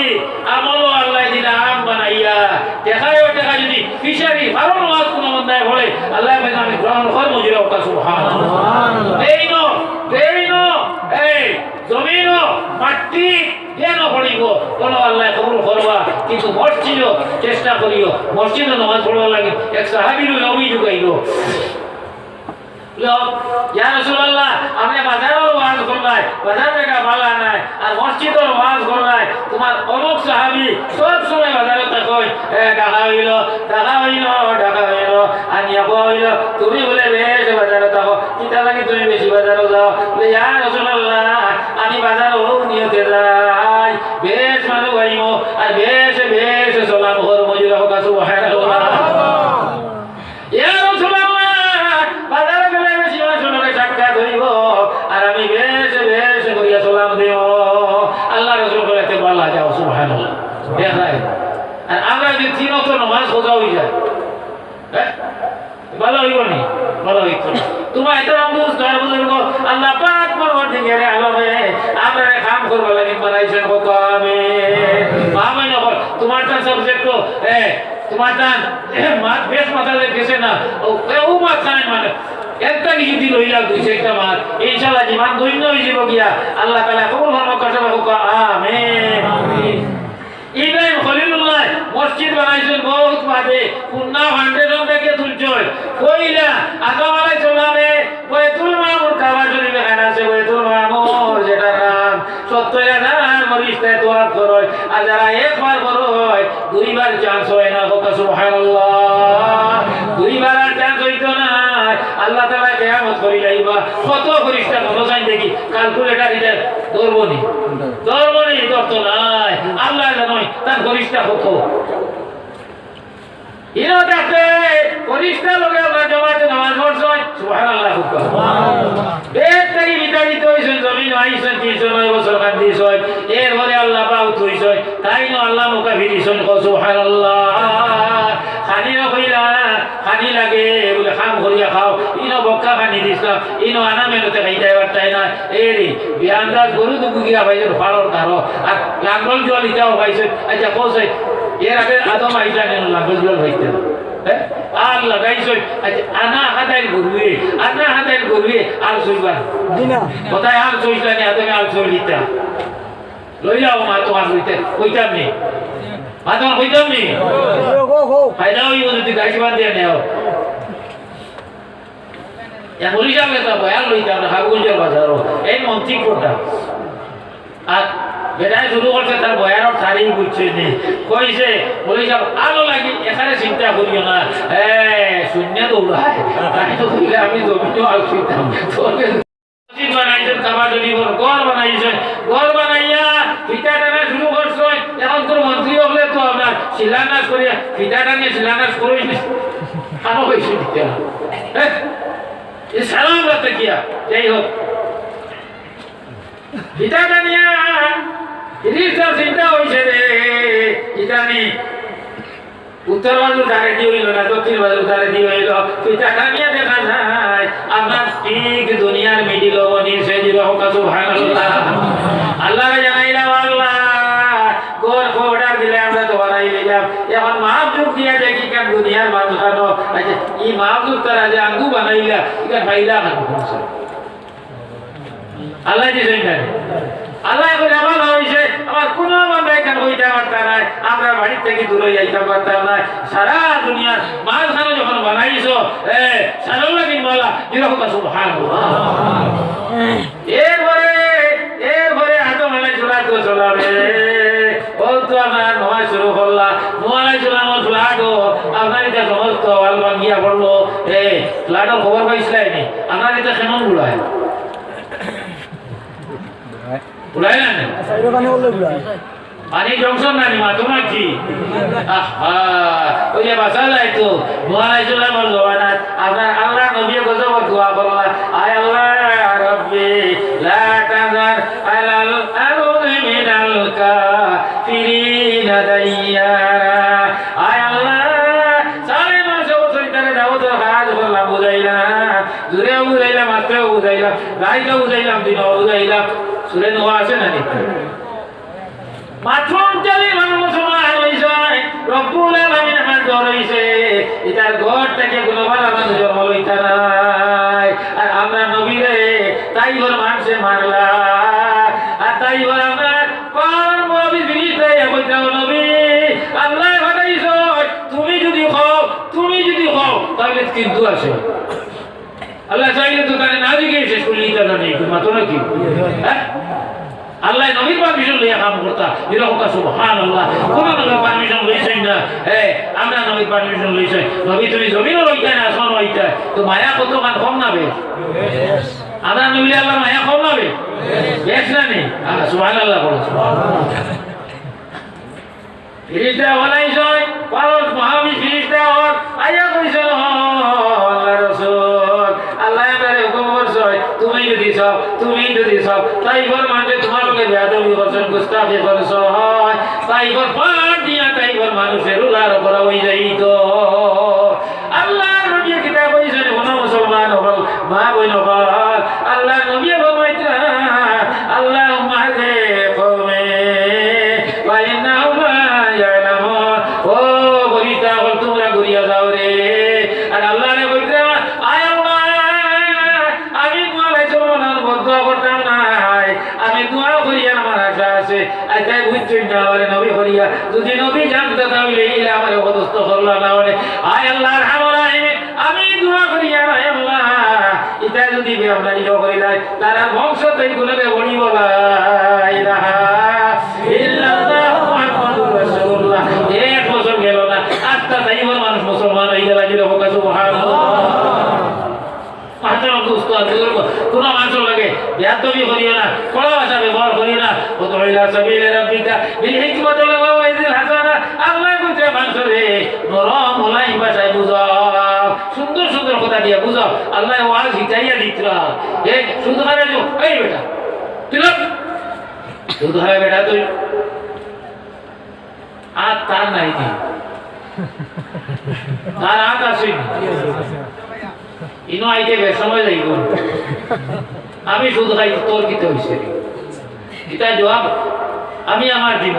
আমল আল্লাহ দিলা আম বানাইয়া দেখায় যদি ফিশারি ভালো নামাজ কোন বন্দায় বলে আল্লাহ আমি গ্রহণ কর মজিরা ওকা সুবহানাল্লাহ দেইনো জমিন মাটি কেন পড়িব কোন আল্লাহ কবুল করবা কিন্তু মসজিদও চেষ্টা করিও মসজিদে নামাজ পড়বার লাগে এক সাহাবীর অভিযোগ আইল ইয়া রাসূলুল্লাহ আপনি বাজারের ওয়াজ করলাই বাজার থেকে ভালো নাই আর মসজিদের ওয়াজ করলাই তোমার অমুক সাহাবী সব সময় বাজারে থাকই ঢাকা হইল আনিয়া হইল তুমি বলে বেশ বাজারে থাকো কিতা লাগে তুমি বেশি বাজারে যাও ইয়া রাসূলুল্লাহ আমি বাজারে নিয়তে যাই বেশ মানুষ হইমো আর বেশ সালাম কর মজুরা হোক সুবহানাল্লাহ ইয়া রাসূলুল্লাহ বাজারে গেলে বেশি মানুষের সাক্ষাৎ হইব আর আমি বেশ করিয়া সালাম দেব আল্লাহ রাসূল বলেতে বলা যাও সুবহানাল্লাহ দেখায় আর আমরা যদি 3 ওয়াক্ত নামাজ খোঁজা হই যায় ভালো হইব নি ভালো হইতো তোমার এত বুঝ বুজুর্গ আল্লাহ পাক পরবর্তীকালে আলমে আমরা কাম করব লাগি বানাইছেন কত আমি মামে নকল তোমারটা সাবজেক্ট তোমারটা মাত বেশ মাথা লেগেছে না ও মাত নাই মানে একটা কিছু দিল হইলা দুইছে একটা মাত ইনশাআল্লাহ জীবন দৈন্য হয়ে যাব গিয়া আল্লাহ তাআলা কবুল করবে আমিন ইব্রাহিম খলিলুল্লাহ মসজিদ বানাইছেন বহুত বাদে পুন্না 100 থেকে তুলছয় কইলা আদম আলাইহিস সালামে বাইতুল মামুর কাবা শরীফে আছে বাইতুল মামুর যেটা নাম 70000 মরিশতে দোয়া করয় আর যারা একবার করয় দুইবার চান্স হয় না বকা সুবহানাল্লাহ দুইবার আর চান্স হইতো না আল্লাহ তাআলা কিয়ামত করি লাইবা কত ফেরেশতা কত চাই দেখি ক্যালকুলেটর দিতে দরবনি দরতো নাই আল্লাহ জানোই তার ফেরেশতা কত ইনো দেখতে ফেরেশতা লগে আমরা জমাতে নামাজ পড়ছই সুবহানাল্লাহ সুবহানাল্লাহ বেশ তারি বিতাড়িত হইছেন জমিন আইছেন 309 বছর কান্দিছই এরপরে আল্লাহ পাও থইছই তাইনো আল্লাহ মুকা ভিডিছন সুবহানাল্লাহ খানি না কইলা খানি লাগে বলে খাম করিয়া খাও ইনো বক্কা খানি দিছ ইসলাম ইনো আনা মেনুতে খাইতে পারতাই না এই রে বিয়ান্দাজ গরু দুঃখ গিয়া পাইছে ফাড়র কারো আর লাঙ্গল জল ইটাও পাইছে আচ্ছা কোসে এর আগে আদম আইসা নেন লাঙ্গল জল পাইতে আর লাগাইছ আচ্ছা আনা হাতাইল গরুয়ে আর সইবার দিনা কোথায় আর সইলা নি আদমে আর সইলিতা লই যাও মা তোমার হইতে কইতাম নি মা তোমার কইতাম নি গো ফায়দা হইব যদি গাছ বান্ধিয়া নেও বরিশাল গেতাম বয়াল লইতাম না হাগুঞ্জের বাজারও এই মন্ত্রী কোটা আর বেটায় শুরু করছে তার বয়ারও শাড়ি বুঝছে নি কইছে বরিশাল আলো লাগি এখানে চিন্তা করিও না শূন্য দৌড়ায় তাই তো কইলে আমি জমিও আল শুইতাম তোকে বানাইছেন খাবার জনিবর ঘর বানাইয়া ফিতা টানা শুরু করছো এখন তোর মন্ত্রী হলে তো আপনার শিলান্যাস করিয়া ফিতা টানিয়ে শিলান্যাস করই আরো হয়েছে দিতে সালাম রাতে কিয়া যাই হোক ফিতা টানিয়া তিরিশটা চিন্তা হয়েছে রে ইতানি উত্তর বাজু ধারে দিয়ে হইল না দক্ষিণ বাজু ধারে দিয়ে হইল ফিতা টানিয়া দেখা যায় আপনার ঠিক দুনিয়ার মিডিল বনিছে যেরকম সুবহানাল্লাহ আল্লাহ জানাইলাম আল্লাহ গোর অর্ডার দিলে আমরা তো বানাই দিলাম এখন মাহজুব দিয়া দেখি কেন দুনিয়ার মানুষ খানো আচ্ছা এই মাহজুব তারা যে আঙ্গু বানাইলা এখানে ফাইলা খানো আল্লাহ দিয়েছেন কেন আল্লাহ এখন এমন হয়েছে আমার কোনো বান্ধব এখানে হইতে পারতাম না আমরা বাড়ির থেকে দূরে যাইতে পারতাম না সারা দুনিয়ার মাছ খানো যখন বানাইছো সারা দিন বলা যেরকম সুবহানাল্লাহ এরপরে আদম আলাইহিস সালাতু সালামে ও তো আমার নয় শুরু করলা নোয়ালাই সালামর ফ্লাডো আপনার এটা সমস্ত ওয়াল ভাঙ্গিয়া পড়লো ফ্লাডের খবর পাইছিলাই নি আপনার এটা কেমন গুলায় বুলাই না সাইরো কানে বললে বুলাই পানি জংশন না মা তোমার কি ওই যে বাসা যায় তো নোয়ালাই সালামর জওয়ানাত আপনার আল্লাহ নবী গজব দোয়া করলা আয় আল্লাহ রাব্বি লা তাযার আলাল আরদি মিনাল কাফিরিনা দাইয়ারা আয় আল্লাহ সারে মাসে বছর ধরে দাওয়াতের কাজ করলাম বুঝাইলাম জুড়ে বুঝাইলাম মাত্র বুঝাইলাম রাইতে বুঝাইলাম দিনও বুঝাইলাম সুরে নোয়া আছে না মাত্র অঞ্চলে মানুষ মুসলমান হয়েছে রব্বুল আলামিন আমার জ্বর হয়েছে এটার ঘর থেকে কোনো ভালো মানুষ জন্ম লইতা নাই আর আমরা নবীরে তাই ঘর মানুষে মারলা আর তাই ঘর আমার কর্ম বিধিটাই কইতাও নবী আল্লাহ বানাইছ তুমি যদি হও তাহলে কিন্তু আছে আল্লাহ চাইলে তো তাহলে না দিকে শেষ করে নিতে জানে মাত্র নাকি হ্যাঁ আল্লাহ নবীর পারমিশন লইয়া কাম করতা এরকম সুবহানাল্লাহ কোন নবীর পারমিশন লইছেন না আমরা নবীর পারমিশন লইছে নবী তুমি জমিনও লইতে না আসমান লইতে তো মায়া কত মান কম না বে আমরা নবী আল্লাহ মায়া কম না বে বেশ না নি সুবহানাল্লাহ বলো ফিরিস্তা বানাইছে পারস মহাবী ফিরিস্তা হক আয়া কইছ আল্লাহ রাসূল আল্লাহ আমারে হুকুম করছে তুমি যদি সব তাই বল মানে তোমার লগে বেয়াদবি করছেন গুস্তাখি করছ হয় তাই বল পার দিয়া তাই বল মানুষের উলার করা হই যাই তো আল্লাহর নবী কিতাব কইছেন কোন মুসলমান হল মা বইন হল আল্লাহ নবী ফরমাইছে আল্লাহুম্মা হাদি কওমে ওয়া ইন্নাহুম লা ইয়ালামুন ও গরিতা হল তোমরা গরিয়া যাও রে আর আল্লাহ নে কইছে আয় আল্লাহ আমি তোমার চরণের বদয়া করতাম না আমি দোয়া করি আমার আশা আছে আইতাই বুঝছেন না বলে নবী করিয়া যদি নবী জানতে তাহলে ইলা আমার অবস্থা করলা না বলে আয় আল্লাহর হামরাহিম আমি দোয়া করি আয় আল্লাহ এটা যদি আমরা ইলো করি নাই তারা বংশ তাই গুলোকে বলি বলা ইলাহা ইল্লাল্লাহ মুহাম্মাদুর রাসূলুল্লাহ এক বছর গেল না আত্মা তাই মানুষ মুসলমান হয়ে গেল যেরকম সুবহানাল্লাহ মাত্র দুস্থ কোন মানুষ লাগে বেয়াদবি করিও না কড়া ভাষা ব্যবহার করিও না উদউ ইলা সাবিলি রাব্বিকা বিল হিকমাতি ওয়াল মাওয়াইজিল হাসানা আল্লাহ কইছে মানুষ রে নরম মুলাইম ভাষায় বুঝাও সুন্দর সুন্দর কথা দিয়া বুঝাও আল্লাহ ওয়াজ হিতাইয়া দিতরা শুধু করে जो এই বেটা তিলক শুধু হয় বেটা তুই আর তার নাই কি তার আত আসেনি ইনো আইতে বেশ সময় যাইব আমি শুধু খাই তোর কিতে হয়েছে এটা জবাব আমি আমার দিব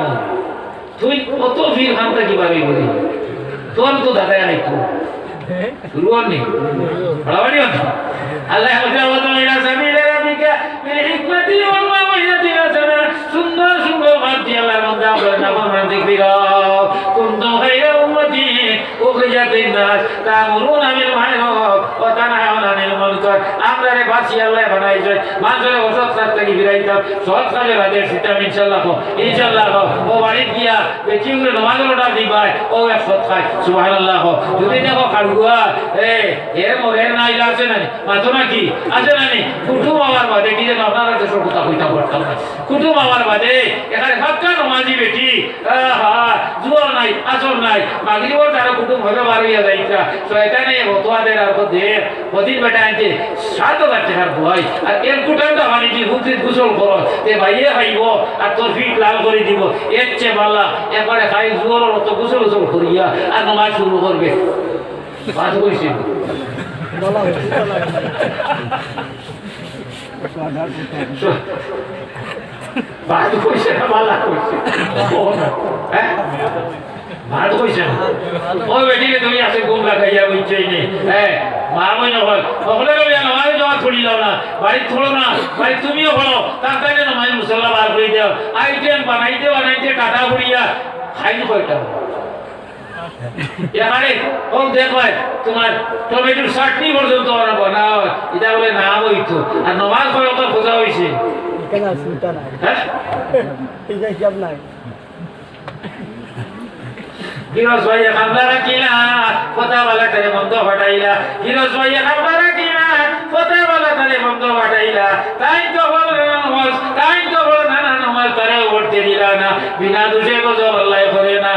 তুই কত ভিড় খানটা কি পারবি বলি তোর তো দাদা আইতো রুয়ান নেই বড়াবড়ি হতো আল্লাহ ইলা সাবিলা রাব্বিকা বিল হিকমাতি ওয়াল মাউইযাতি হাসানা সুন্দর সুন্দর বাত দিয়ে আল্লাহর মধ্যে আমরা নামাজ জিকিরা কুনতুম খায়রা উম্মতি উখরিজাত লিন-নাস তা'মুরুনা বিল মা'রুফ ওয়া তানহাউনা আনিল মুনকার আমরা রে বাসি আল্লাহ বানাইছে মানুষের অসৎ কাজ থেকে বিরাইতাম সৎ কাজের আদেশ দিতাম ইনশাআল্লাহ ও বাড়ি গিয়া বেটিগুলো নামাজটা দিবাই ও এক সৎ খাই সুবহানাল্লাহ যদি দেখো খাড়ুয়া এর মোরের নাই আছে না মাতো নাকি আছে না নি কুটুম আমার বাদে কি যেন আপনারা দেশের কথা কইতা বলতাম না কুটুম আমার বাদে এখানে ফাক্কা নমাজি বেটি জুয়ার নাই আসর নাই মাগরিবর তারা কুটুম হবে বারইয়া যাইতা শয়তানে বতোয়াদের আর দে প্রতিদিন বেটা আনতে 7,000 টাকার ভয় আর এর কুটানটা মানে কি হুকরিত গোসল করো এ ভাইয়ে খাইব আর তোর ফিট লাল করে দিব এর চেয়ে বালা একবারে খাই জুয়ার মতো গোসল করিয়া আর নমাজ শুরু করবে বাদ কইছি বাদ কইছে না বালা কইছে হ্যাঁ বাদ কইছে না ওই বেটিকে তুমি আসে ঘুম লাগাইয়া বইছই নে হ্যাঁ মা মই নকল সকলে বলিয়া নমাজ জমা ছড়ি দাও না বাড়ি থোড়ো না বাড়ি তুমিও বলো তার কারণে নমাজ মুসল্লা বার করে দাও আইটেম বানাইতে টাকা করিয়া খাইন কয়টা এখানে ও দেখো তোমার টমেটোর চাটনি পর্যন্ত ওরা বানাও এটা বলে না হইতো আর নমাজ পড়ে ওটা খোঁজা হয়েছে হ্যাঁ হিরোজ ভাইয়া খামলা রাখিলা ফতাওয়ালা তারে বন্ধ ফাটাইলা হিরোজ ভাইয়া খামলা রাখিলা ফতাওয়ালা তারে বন্ধ ফাটাইলা তাই তো বল না নমাজ তারে উঠতে দিলা না বিনা দোষে গজব আল্লাহ করে না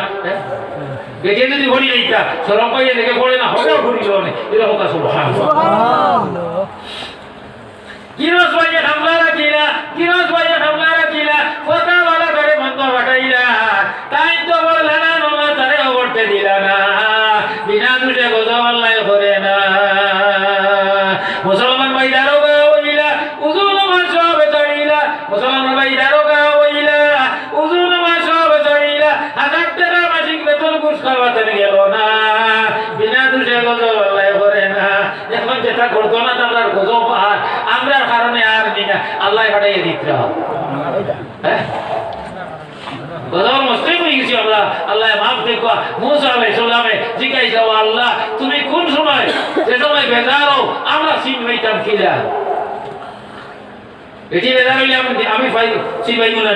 বেটে যদি ভরি এইটা সরম পাইয়ে দেখে পড়ে না হবে ভরিল না এরকম কাজ সুবহানাল্লাহ হিরোজ ভাইয়া খামলা রাখিলা ফতাওয়ালা তারে বন্ধ ফাটাইলা তাই তো বল না নমাজ তারে উঠতে দিলা না বিনা দোষে গজব আল্লাহ করে না মুসলমান ভাই দারোগা হইলা উযু নামাজ সব ছাড়িলা মুসলমান ভাই দারোগা হইলা উযু নামাজ সব ছাড়িলা 1000 টাকা মাসিক বেতন ঘুষ খাওয়াতে গেল না বিনা দোষে গজব আল্লাহ করে না এখন যেটা করতো না আমরা গজব আর আমরার কারণে আর নিনা আল্লাহ পাঠাইয়ে দিতে হ্যাঁ গজব মস্তি হয়ে গেছি আমরা আল্লাহ মাফ দেখো মুসা আলাইহিস সালামে জিজ্ঞাসা আল্লাহ তুমি কোন সময় যে সময় বেজারও আমরা সিন হইতাম কিলা বেটি বেজার হইলে আমি সিন হইব না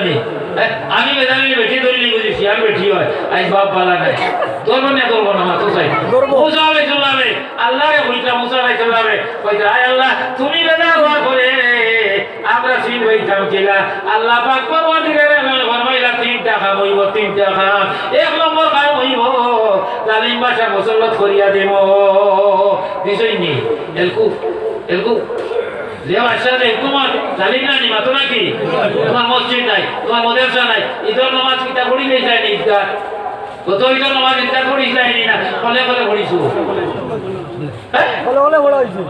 আমি বেজার হইলে বেটি ধরিলে বুঝেছি আর বেটি হয় আজ বাপ পালা নাই ধরবো না মাত্র চাই মুসা আলাইহিস সালামে আল্লাহরে বলতা মুসা আলাইহিস সালামে কইতা আয় আল্লাহ তুমি বেজার হওয়া করে আমরা সিন হইতাম কিলা আল্লাহ পাক পরওয়ারদিগারে ফরমাইলা 3টা কাম হইব 3টা কাম এক নম্বর কাম হইব জালিম বাদশা মুসল্লত করিয়া দেব বিষয় নেই এলকু যে বাদশারে হুকুমত জালিম না নিমাতো নাকি তোমার মসজিদ নাই তোমার মাদ্রাসা নাই ঈদের নামাজ কিতা পড়িলে যায় না ঈদগাহ কত ঈদের নামাজ ঈদগাহ পড়িস যায় না ফলে পড়িছো বলে বড় হইছে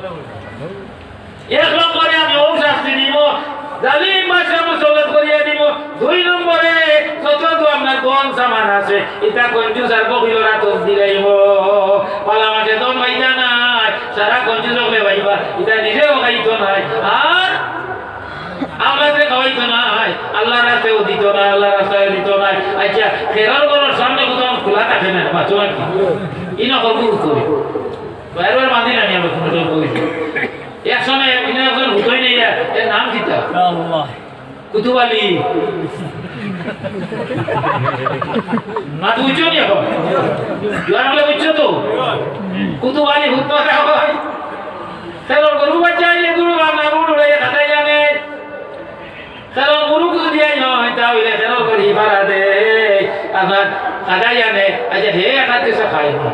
এক নম্বরে আমি ও শাস্তি দিব জালিম বাদশা মুসল্লত করিয়া দিব 2 নম্বরে যত আপনার কোন সামান আছে এটা কঞ্জুস আর বকিলরা তো দিলাইব পালা মাঠে দম ভাইতা নাই সারা কঞ্জুস হলে ভাইবা এটা নিজেও খাইতো নাই আর আমাদের খাওয়াইতো নাই আল্লাহর রাস্তায় দিত না আল্লাহর রাস্তায় দিত নাই আচ্ছা ফেরার ঘরের সামনে কোথাও খোলা থাকে না বাঁচো আর কি ইনো করবো করি বাইরের বাঁধি না আমি কোনো বলছি একসময় একজন হুতই নেই এর নাম কিতা কুতুব আলী না বুঝছো নি এখন জোয়ার বলে বুঝছো তো কুতুব আলী হুতো হয় সেরকম গরু বাচ্চা আইলে গুরু বাংলা গুরু উড়ে খাতাই জানে সেরকম গুরু কিছু দিয়াই নয় তাহলে সেরকম করি ভাড়া দে আমার খাতাই জানে আচ্ছা হে খাদ্য সে খায় না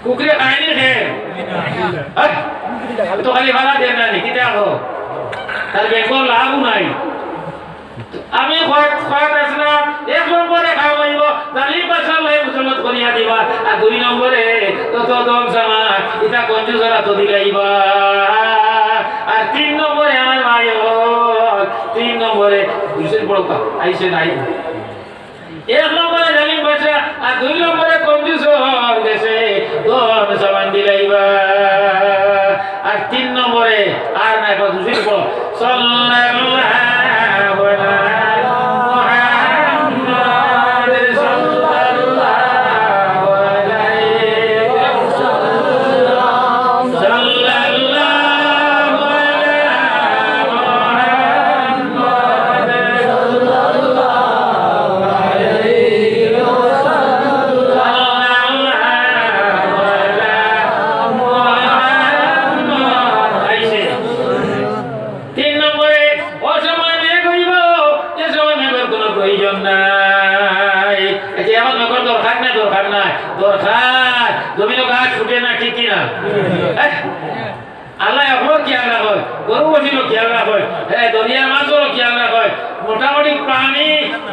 কুকুরে খায়নি খে তো খালি ভাড়া দেন না কি দেখো তার বেকর লাভও নাই আমি খয়াত আসলাম 1 নম্বরে খাওয়াইব জালিম বাদশা মুসল্লত করিয়া দিবা আর 2 নম্বরে তত দম কঞ্জুসরা তো দিলাইবা আর 3 নম্বরে আমার ভাই 3 নম্বরে দুসের বড় কা আইছে নাই 1 নম্বরে জালিম বাদশা আর 2 নম্বরে কঞ্জুস গেছে দোন সামান দিলাইবা আর 3 নম্বরে আর না কত দুসের বড় সাল্লাল্লাহু আল্লাহ এখনো খেয়াল রাখে গরু বসিরও খেয়াল রাখে দরিয়ার মাছও খেয়াল রাখে মোটামুটি প্রাণী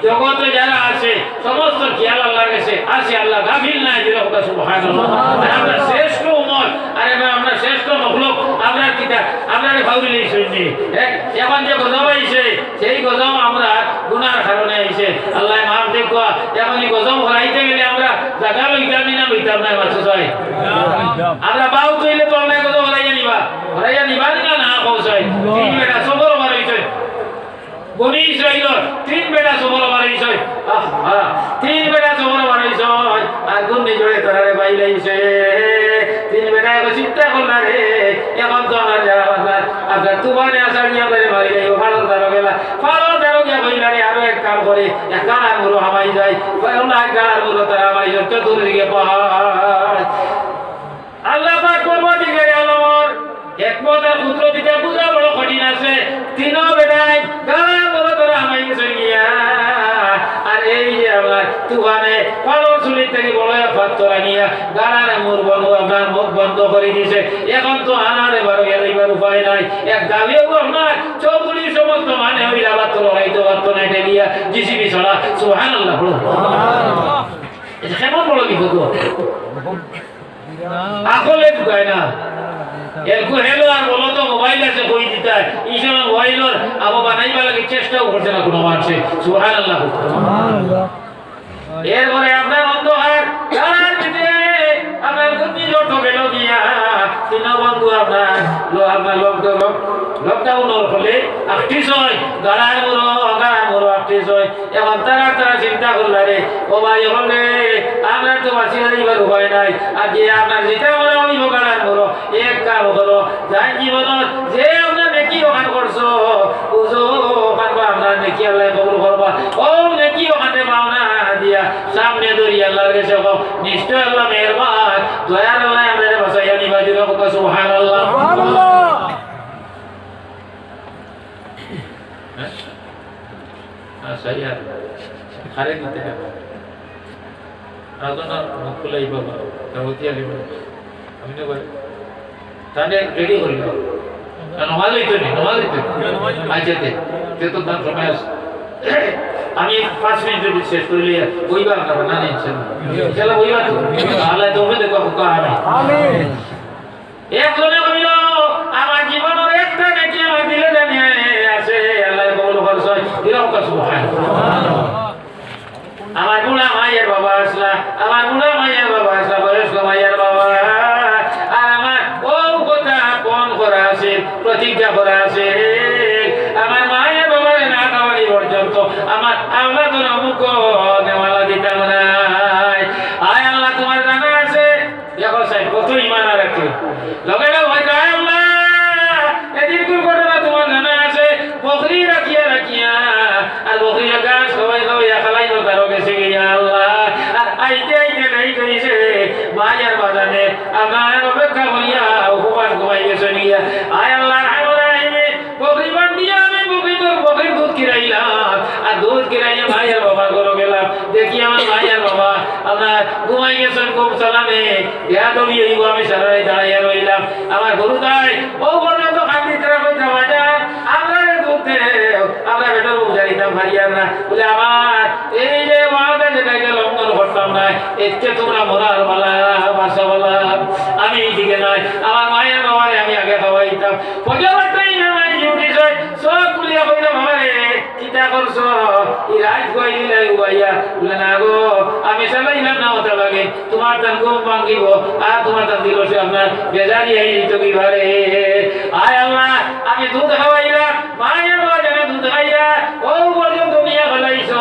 জগতে যারা আছে সমস্ত খেয়াল আল্লাহর কাছে আছে আল্লাহ গাফিল নাই যেরকম সুবহানাল্লাহ আমরা শ্রেষ্ঠ উম্মত আর আমরা শ্রেষ্ঠ মখলুক আমরা কিটা আমরা ভাউরিলেই শুনি এখন যে গজব আইছে সেই গজব আমরা গুনার কারণে আইছে আল্লাহ মাফ দেখো এখন এই গজব হরাইতে গেলে আমরা জায়গা লইতাম না লইতাম না মাছ চাই আমরা বাউ কইলে তো অনেক গজব হরাইয়া নিবা না পৌঁছাই 3 বেটা সবর বার হইছে বনি ইসরাইল 3 বেটা সবর বার হইছে 3 বেটা সবর বার হইছে আর গুনি জোড়ে তারে বাইলাইছে 3 বেটা কো চিন্তা করলা রে এখন তো আমার যাওয়া আপনার তুবানে আসারিয়া করে মারি যাইও ফাড়ল তার গেলা ফাড়ল তার গিয়া কইলা রে আরো এক কাম করে এক কানার মুরো হামাই যায় ফাড়ল এক কানার মুরো তার হামাই চতুর্দিকে পাহাড় আল্লাহ পাক পরবর্তীকালে আলমর একমত আর পুত্র দিতে বুঝা বড় কঠিন আছে 3 বেটাই গালা বড় তোরা হামাই গেছে গিয়া আর এই যে আমার তুফানে পালন চুলি থেকে বড় পাত্তরা নিয়া গাড়ার মুর বন্ধ আপনার মুখ বন্ধ করে দিয়েছে এখন তো আর এবার এবার উপায় নাই এক গালিও আপনার চৌধুরী সমস্ত মানে হইলা বাত্ত লড়াইতে পারত না এটা গিয়া জিসিবি ছড়া সুবহানাল্লাহ এটা কেমন বড় বিপদ আকলে ঢুকায় না এরকম হেলো আর বলো তো মোবাইল আছে কই দিতা এই সময় মোবাইলের আবো বানাইবা লাগে চেষ্টাও করছে না কোনো মানুষে সুবহানাল্লাহ এরপরে আপনার অন্ধকার গাড়ার ভিতরে আপনার গতি জট গেল গিয়া 3 বন্ধু আপনার লকডাউনের ফলে আটটি ছয় গাড়ার মুরো আটটি ছয় এখন তারা চিন্তা করলা রে ও ভাই এখন রে আমরা তো বাঁচিয়ে দিবার উপায় নাই আর যে আপনার যেটা মনে হইব গাড়ার মুরো এক কাম হলো যাই জীবনত যে আপনার নেকি ওখান করছো বুঝো ওখান আপনার নেকি আল্লাহ কবুল করবা ও নেকি ওখানে পাওনা দিয়া সামনে দরিয়া আল্লাহর কাছে নিশ্চয় আল্লাহ মেহেরবান দয়ার আল্লাহ আমাদের বাঁচাইয়া নিবা দিল সুবহানাল্লাহ সুবহানাল্লাহ আচ্ছা ইয়ার আরে নিতে হবে আদনা মুকুলাই বাবা কামতি আলি বাবা আমি না ভাই তাহলে রেডি করি না নমাজ হইতো আচ্ছা তে তো দাম সময় আছে আমি 5 মিনিটের শেষ করলে ওইবা আপনারা না নিচ্ছেন চলো ওইবা তো আল্লাহ তোমরা দেখো আমিন একজনে কইল আমার জীবনের একটা নেকি আমার দিলে জানি আছে আল্লাহ কবুল করছে দিলাম কা সুবহানাল্লাহ আমার বুড়া মায়ের বাবা আসলা বয়স্ক মায়ের বাবা আর আমার ও কথা কোন করা আছে প্রতিজ্ঞা করা আছে আমার মায়ের বাবার না খাওয়ানি পর্যন্ত আমার আল্লাহ তোর অমুক নেওয়ালা দিতাম নাই আয় আল্লাহ তোমার জানা আছে দেখো সাহেব কত ইমান রাখে লগে ভয় আয় আল্লাহ এদিন কোন ঘটনা তোমার জানা আছে বকরি রাখিয়া আর বকরি গাছ সবাই খালাই তারও গেছে গিয়া আল্লাহ আর আইতে নাই কইছে মায়ের বাজানে আমার অপেক্ষা করিয়া উপবাস ঘুমাই গেছে গিয়া আয় আল্লাহ বকরি বান্ধিয়া আমি বকরির দুধ কিরাইলাম আর দুধ কিরাইয়া মায়ের বাবা ঘরে গেলাম দেখি আমার মায়ের বাবা আপনার ঘুমাই গেছেন খুব সালামে ইয়া দবি হইব আমি সারাই দাঁড়াইয়া রইলাম আমার গরু তাই ও পর্যন্ত খান্দি তারা কইতে বাজার আমরা দুধ আমরা বেটার মুখ জানিতাম ভারিয়ার না বলে আমার এই যে মাথা যেটাকে লঙ্ঘন করতাম না এতে তোমরা মরার বালা বাসা বালা আমি দিকে নাই আমার মায়ের বাবারে আমি আগে খাওয়াইতাম পর্যবর্তী নাই ডিউটি হয় সব কুলিয়া কইলাম আমারে চিন্তা করছো এই রাত কই দিলাই উবাইয়া বলে না গো আমি চালাইলাম না ওটা লাগে তোমার দান ঘুম ভাঙিব আর তোমার দান দিল সে আপনার বেজারি আই দিত কিভাবে আয় আল্লাহ আমি দুধ খাওয়াইলাম মায়ের বাবা দুধ খাইয়া ও পর্যন্ত নিয়ে ফেলাইছ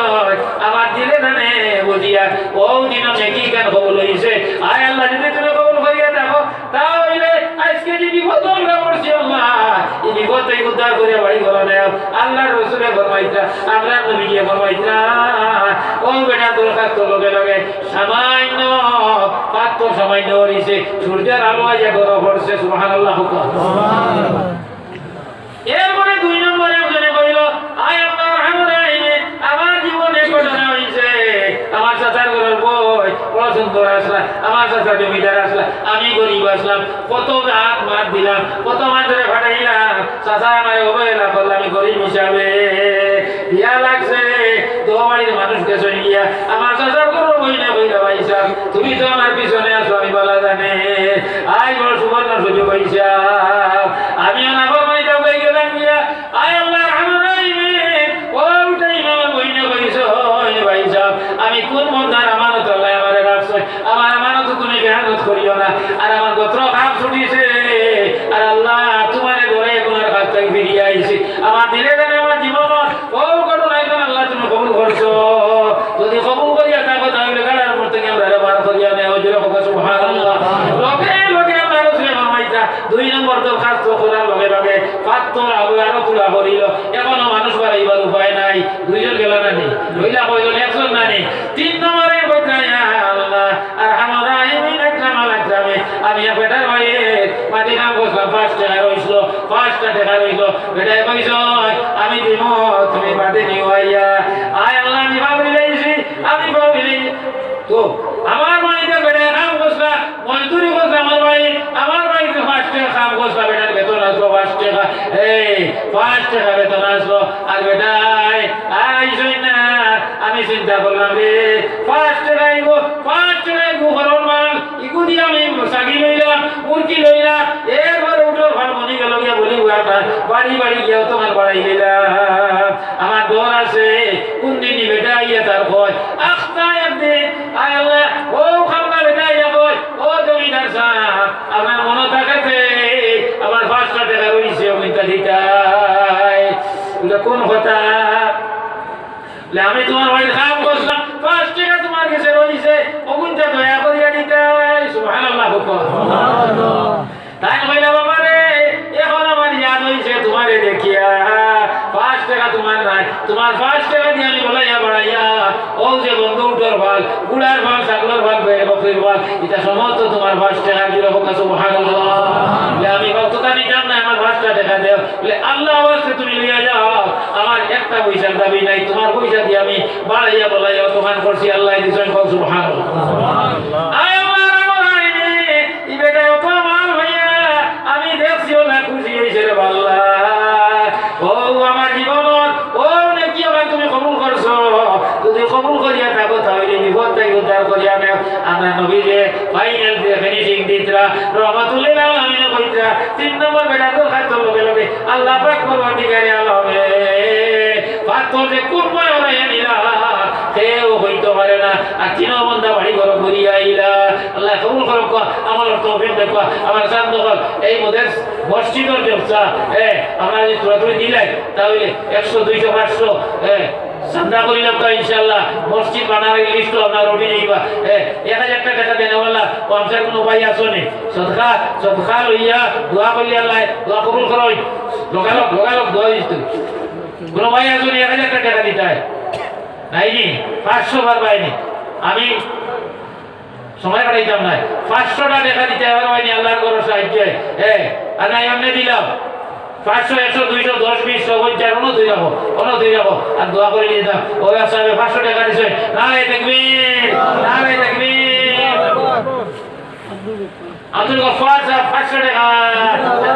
আমার দিলে জানে বুঝিয়া ও দিন নেকি কেন কবুল হইছে আয় আল্লাহ যদি তুমি কবুল করিয়া দেখো তাহলে আজকে যে বিপদ আমরা পড়ছি আল্লাহ এই বিপদ থেকে উদ্ধার করে বাড়ি ঘর নেও আল্লাহর রসুলের ফরমাইতা আমরা নবীকে ফরমাইতা ও বেটা দরখাস্ত লগে লগে সামান্য পাত্র সামান্য হইছে সূর্যের আলো আইয়া ঘর পড়ছে সুবহানাল্লাহ এরপরে 2 নম্বরে একজনে কইল আয় আল্লাহ রহমান রাহিমে আমার জীবনে ঘটনা হইছে আমার চাচার ঘরের বই বড় সুন্দর আসলা আমার চাচা জমিদার আসলা আমি গরিব আসলাম কত হাত মার দিলাম কত মাঝে ফাটাইলাম চাচা আমার অবহেলা করলাম আমি গরিব হিসাবে বিয়া লাগছে দোবাড়ির মানুষকে চলে গিয়া আমার চাচার ঘরের বই না বইলা পাইছা তুমি তো আমার পিছনে আছো আমি বলা জানে আই বড় সুবর্ণ সুযোগ হইছা আমি আমার বাড়িতে গেলাম গিয়া আয় আল্লাহ রহমান রাহিমে ওটাই আমার বই না কইছো ভাই সাহেব আমি কোন মন্দার আমানত আল্লাহ আমারে রাখছে আমার আমানত তুমি খেয়ানত করিও না আর আমার গোত্র খাপ ছুটিছে আর আল্লাহ তোমার ঘরে গুনার কাছ থেকে ফিরিয়ে আইছি আমার দিলে জানে আমার জীবন ও ঘটনা একদম আল্লাহ তুমি কবুল করছো যদি কবুল করিয়া থাকো তাহলে গাড়ার উপর থেকে আমরা বার করিয়া নেই ওই যেরকম সুবহানাল্লাহ লোকে লোকে আমরা রসুলের ফরমাইতা 2 নম্বর দরখাস্ত করার লগে লগে পাত্তর আরো তুলা করিল এখনো মানুষ বাড়াইবার উপায় নাই 2 জন গেল না নি লইলা কয়জন একজন না নি 3 নম্বরে কইতাই আল্লাহ আর আমরা ইমিন একরামাল একরামে আমি বেটার ভাইয়ে মাটি কাম করলাম 5 টাকা রইছিল 5 টাকা রইছিল বেটাই কইছ আমি দিব তুমি বাদে নিও আইয়া আয় আল্লাহ আমি ভাবি লাইছি আমি ভাবি তো আমার বাড়িতে বেটা কাম করলা মজদুরি করলা আমার বাড়িতে 5 টাকা কাম করলা বেটার বেতন আসলো 5 টাকা এই 5 টাকা বেতন আসলো আর বেটাই আইছই না আমি চিন্তা করলাম রে 5 টাকা ইগো 5 টাকা ইগো হরণ মাল ইগো দিয়ে আমি সাগি লইলাম মুরগি লইলাম এরপরে উঠো ভার মনি গেল গিয়া বলি বাড়ি বাড়ি গিয়েও তোমার বাড়াই দিলাম আমার ডর আছে কোন দিন বেটা ইয়ে তার কয় আখতা একদিন আয় আল্লাহ ও খামনা বেটা ইয়া কয় ও জমিদার সাহেব আমার মনে থাকাতে আমার 5 টাকা রইছে ওইটা দিতাই এটা কোন কথা আমি তোমার বাড়ি কাম করলাম 5 টাকা তোমার কাছে রইছে ওগুনটা দয়া করিয়া দিতাই সুবহানাল্লাহ সুবহানাল্লাহ তাই কইলা বাবা রে এখন আমার ইয়াদ হইছে তোমারে দেখিয়া 5 টাকা তোমার নাই তোমার 5 টাকা দিয়ে আমি বলাইয়া বাড়াইয়া ও যে বন্ধু উঠোর ভাল গুড়ার ভাল ছাগলের ভাল বকরির ভাল এটা সমস্ত তোমার 5 টাকা দিলে হোক সুবহানাল্লাহ আমি কতটা নিতাম না আমার 5 টাকা দেও বলে আল্লাহ ওয়াস্তে তুমি লিয়া যাও আমার একটা পয়সার দাবি নাই তোমার পয়সা দিয়ে আমি বাড়াইয়া বলাইয়া তোমার করছি আল্লাহ দিছেন সুবহানাল্লাহ সুবহানাল্লাহ আয় আমার রাইনি ই বেটা কত মাল ভাইয়া আমি দেখছিও না খুশি হইছে রে আল্লাহ ও আমার জীবন ও নাকি আবার তুমি কবুল করছো যদি কবুল করিয়া থাকো তাহলে বিপদ থেকে উদ্ধার করিয়া নেও আমরা নবী যে ফাইনাল যে ফিনিশিং দিতরা রহমাতুল্লাহ আলামিন কইতরা 3 নম্বর বেটা তো খাইতো লগে লগে আল্লাহ পাক পরওয়ারদিগারে আলমে পাত্র যে কুরবান হইয়া নিলা কেউ হইতে পারে না আর 3 বন্ধা বাড়ি ঘর ঘুরিয়া আইলা আল্লাহ কবুল করুক আমার তৌফিক দেখো আমার চাঁদ দখল এই মোদের মসজিদের ব্যবসা আমরা যদি তোরা দিলাই তাহলে 100 200 500 চান্দা করিলাম তো ইনশাআল্লাহ মসজিদ বানানোর লিস্ট আপনার ওঠে যাইবা 1000 টাকা দেন ওয়ালা পঞ্চায়েত কোনো উপায় আছে নি সদকা লইয়া দোয়া করলি আল্লাহ দোয়া কবুল করই লোকালক দোয়া দিতে কোনো উপায় আছে নি 1000 টাকা দিতে হয় নাই নি 500 বার পাইনি আমি সময় কাটাইতাম না 500 টাকা দিতে পারবাইনি আল্লাহর করো সাহায্য আর নাই এমনি দিলাম 500 100 200 10 20 50 কোনো দুই যাবো আর দোয়া করে নিয়ে দাও ও সাহেব 500 টাকা দিছে নারে তাকবীর আব্দুল গফফার সাহেব 500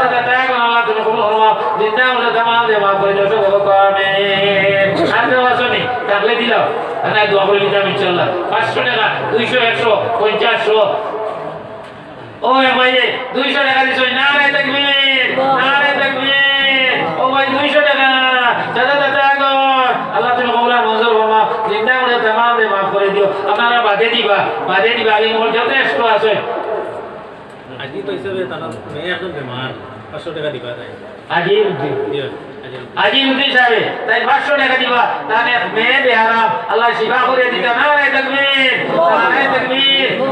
টাকা টাকা কোন আল্লাহ তুমি কবুল করো জিন্দা মুজা তামাম দে মাফ করে দাও সব আমিন আর দেওয়া শুনি তাহলে দিলাও না দোয়া করে নিতাম ইনশাআল্লাহ 500 টাকা 200 100 50 100 ও ভাই 200 টাকা দিছো নারে তাকবীর নারে তাকবীর ও ভাই 200 টাকা দাদা দাদা গো আল্লাহ তুমি কবুল আর মঞ্জুর ফরমাও জিন্দা করে तमाम রে মাফ করে দিও আপনারা বাদে দিবা আমি মোর যথেষ্ট আছে আজি তো হিসাবে তারা মেয়ে একজন বেমার 500 টাকা দিবা তাই আজি আজি উদ্দিন সাহেব তাই 500 টাকা দিবা তাহলে মেয়ে বেহারাম আল্লাহ শিফা করে দিতা নারে তাকবীর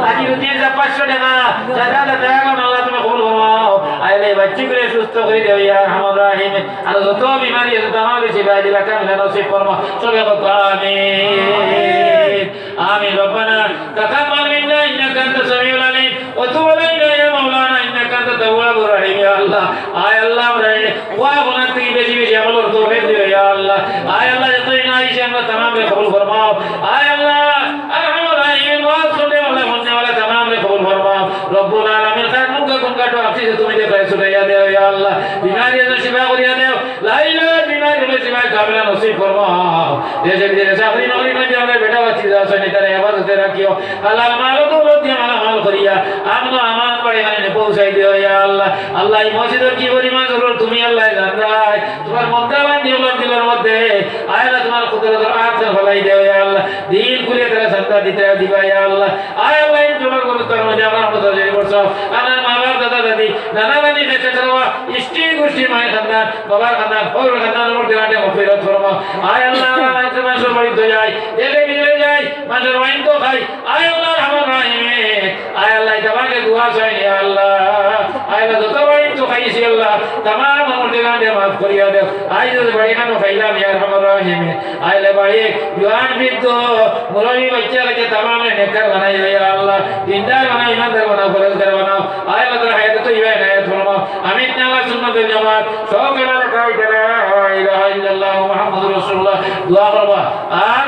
আজি উদ্দিন সাহেব 500 টাকা দাদা দাদা গো আল্লাহ তুমি কবুল ফরমাও আইলে বাচ্চি করে সুস্থ করে দিও ইয়া রহমান রহিম আর যত বিমারি আছে तमाम শিফা দিলা কামিলা নসিব ফরমাও সবে কত আমিন আমিন রব্বানা তাকাব্বাল মিন্না ইন্নাকা আনতাস সামিউল আলিম ওয়া তুব আলাইনা ইয়া মাওলানা ইন্নাকা আনতাত তাওয়াবুর রহিম ইয়া আল্লাহ আয় আল্লাহ আমরা ওয়া গুনাহ থেকে বেশি বেশি আমলের তৌফিক দিও ইয়া আল্লাহ আয় আল্লাহ যতই না আইছে আমরা तमाम রে কবুল ফরমাও আয় আল্লাহ আরহামুর রহিম ওয়া সুনে ওয়ালা মুন্নে ওয়ালা तमाम রে কবুল ফরমাও রব্বুল আলামিন খান মুকা কোন কাটো আপনি তুমি দে করে সুনাইয়া দেও ইয়া আল্লাহ বিমারি আছে শিফা করিয়া দেও লা ইলাহা বিমারি হলে শিফা কামিলা নসিব ফরমাও দেশে বিদেশে চাকরি নকরি করে আমরা বেটা বাচ্চা আছে নিতারে ইবাদতে রাখিও হালাল মাল দৌলত দিয়ে মালামাল করিয়া আমনো আমান করে এখানে পৌঁছাই দিও ইয়া আল্লাহ আল্লাহ এই মসজিদের কি পরিমাণ জরুরত তুমি আল্লাহ জানাই তোমার মন্দাবান দিওলার দিলের মধ্যে আয় আল্লাহ তোমার কুদরতের আয়াত ফলাই দিও ইয়া আল্লাহ দিল খুলে তারা সত্তা দিতে দিবা ইয়া আল্লাহ আয় আল্লাহ এই জোর গুরুত্বের মধ্যে আমরা মতজরি করছো আমার মা বাবা দাদা দাদি নানা নানি নেচে চলবা ইষ্টি গোষ্ঠী মায়ের খানদান বাবার খানদান ওর খানদানের মধ্যে আটে মফিরত ফরমাও আয় আল্লাহ মানুষের বাড়িতে যাই দেশে বিদেশে যাই মানুষের ওয়াইন তো খাই আয় আল্লাহ আমার রাহিমে আয় আল্লাহ তোমাকে দুয়া চাই ইয়া আল্লাহ আয় আল্লাহ যত ওয়াইন তো খাইছি আল্লাহ तमाम আমার দিগানে মাফ করিয়া দাও আয় যদি বাড়ি খানো খাইলাম ইয়া আমার রাহিমে আয় লে বাড়ি জওয়ান বৃদ্ধ মুরবি বাচ্চা কাছে तमाम ने नेकर बनाई ইয়া আল্লাহ দিনদার বানাও ইমানদার বানাও ফরজগার বানাও আয় আল্লাহ তোর হায়াত তো ইবাদত হায়াত ফরমাও আমিন নামাজ সুন্নাতুল জামাত সব গেলার কাই লা ইলাহা ইল্লাল্লাহ মুহাম্মাদুর রাসূলুল্লাহ দোয়া করবা আর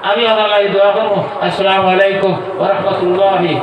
আমি আমার লাগি দোয়া করব আসসালামু আলাইকুম ওয়া রাহমাতুল্লাহি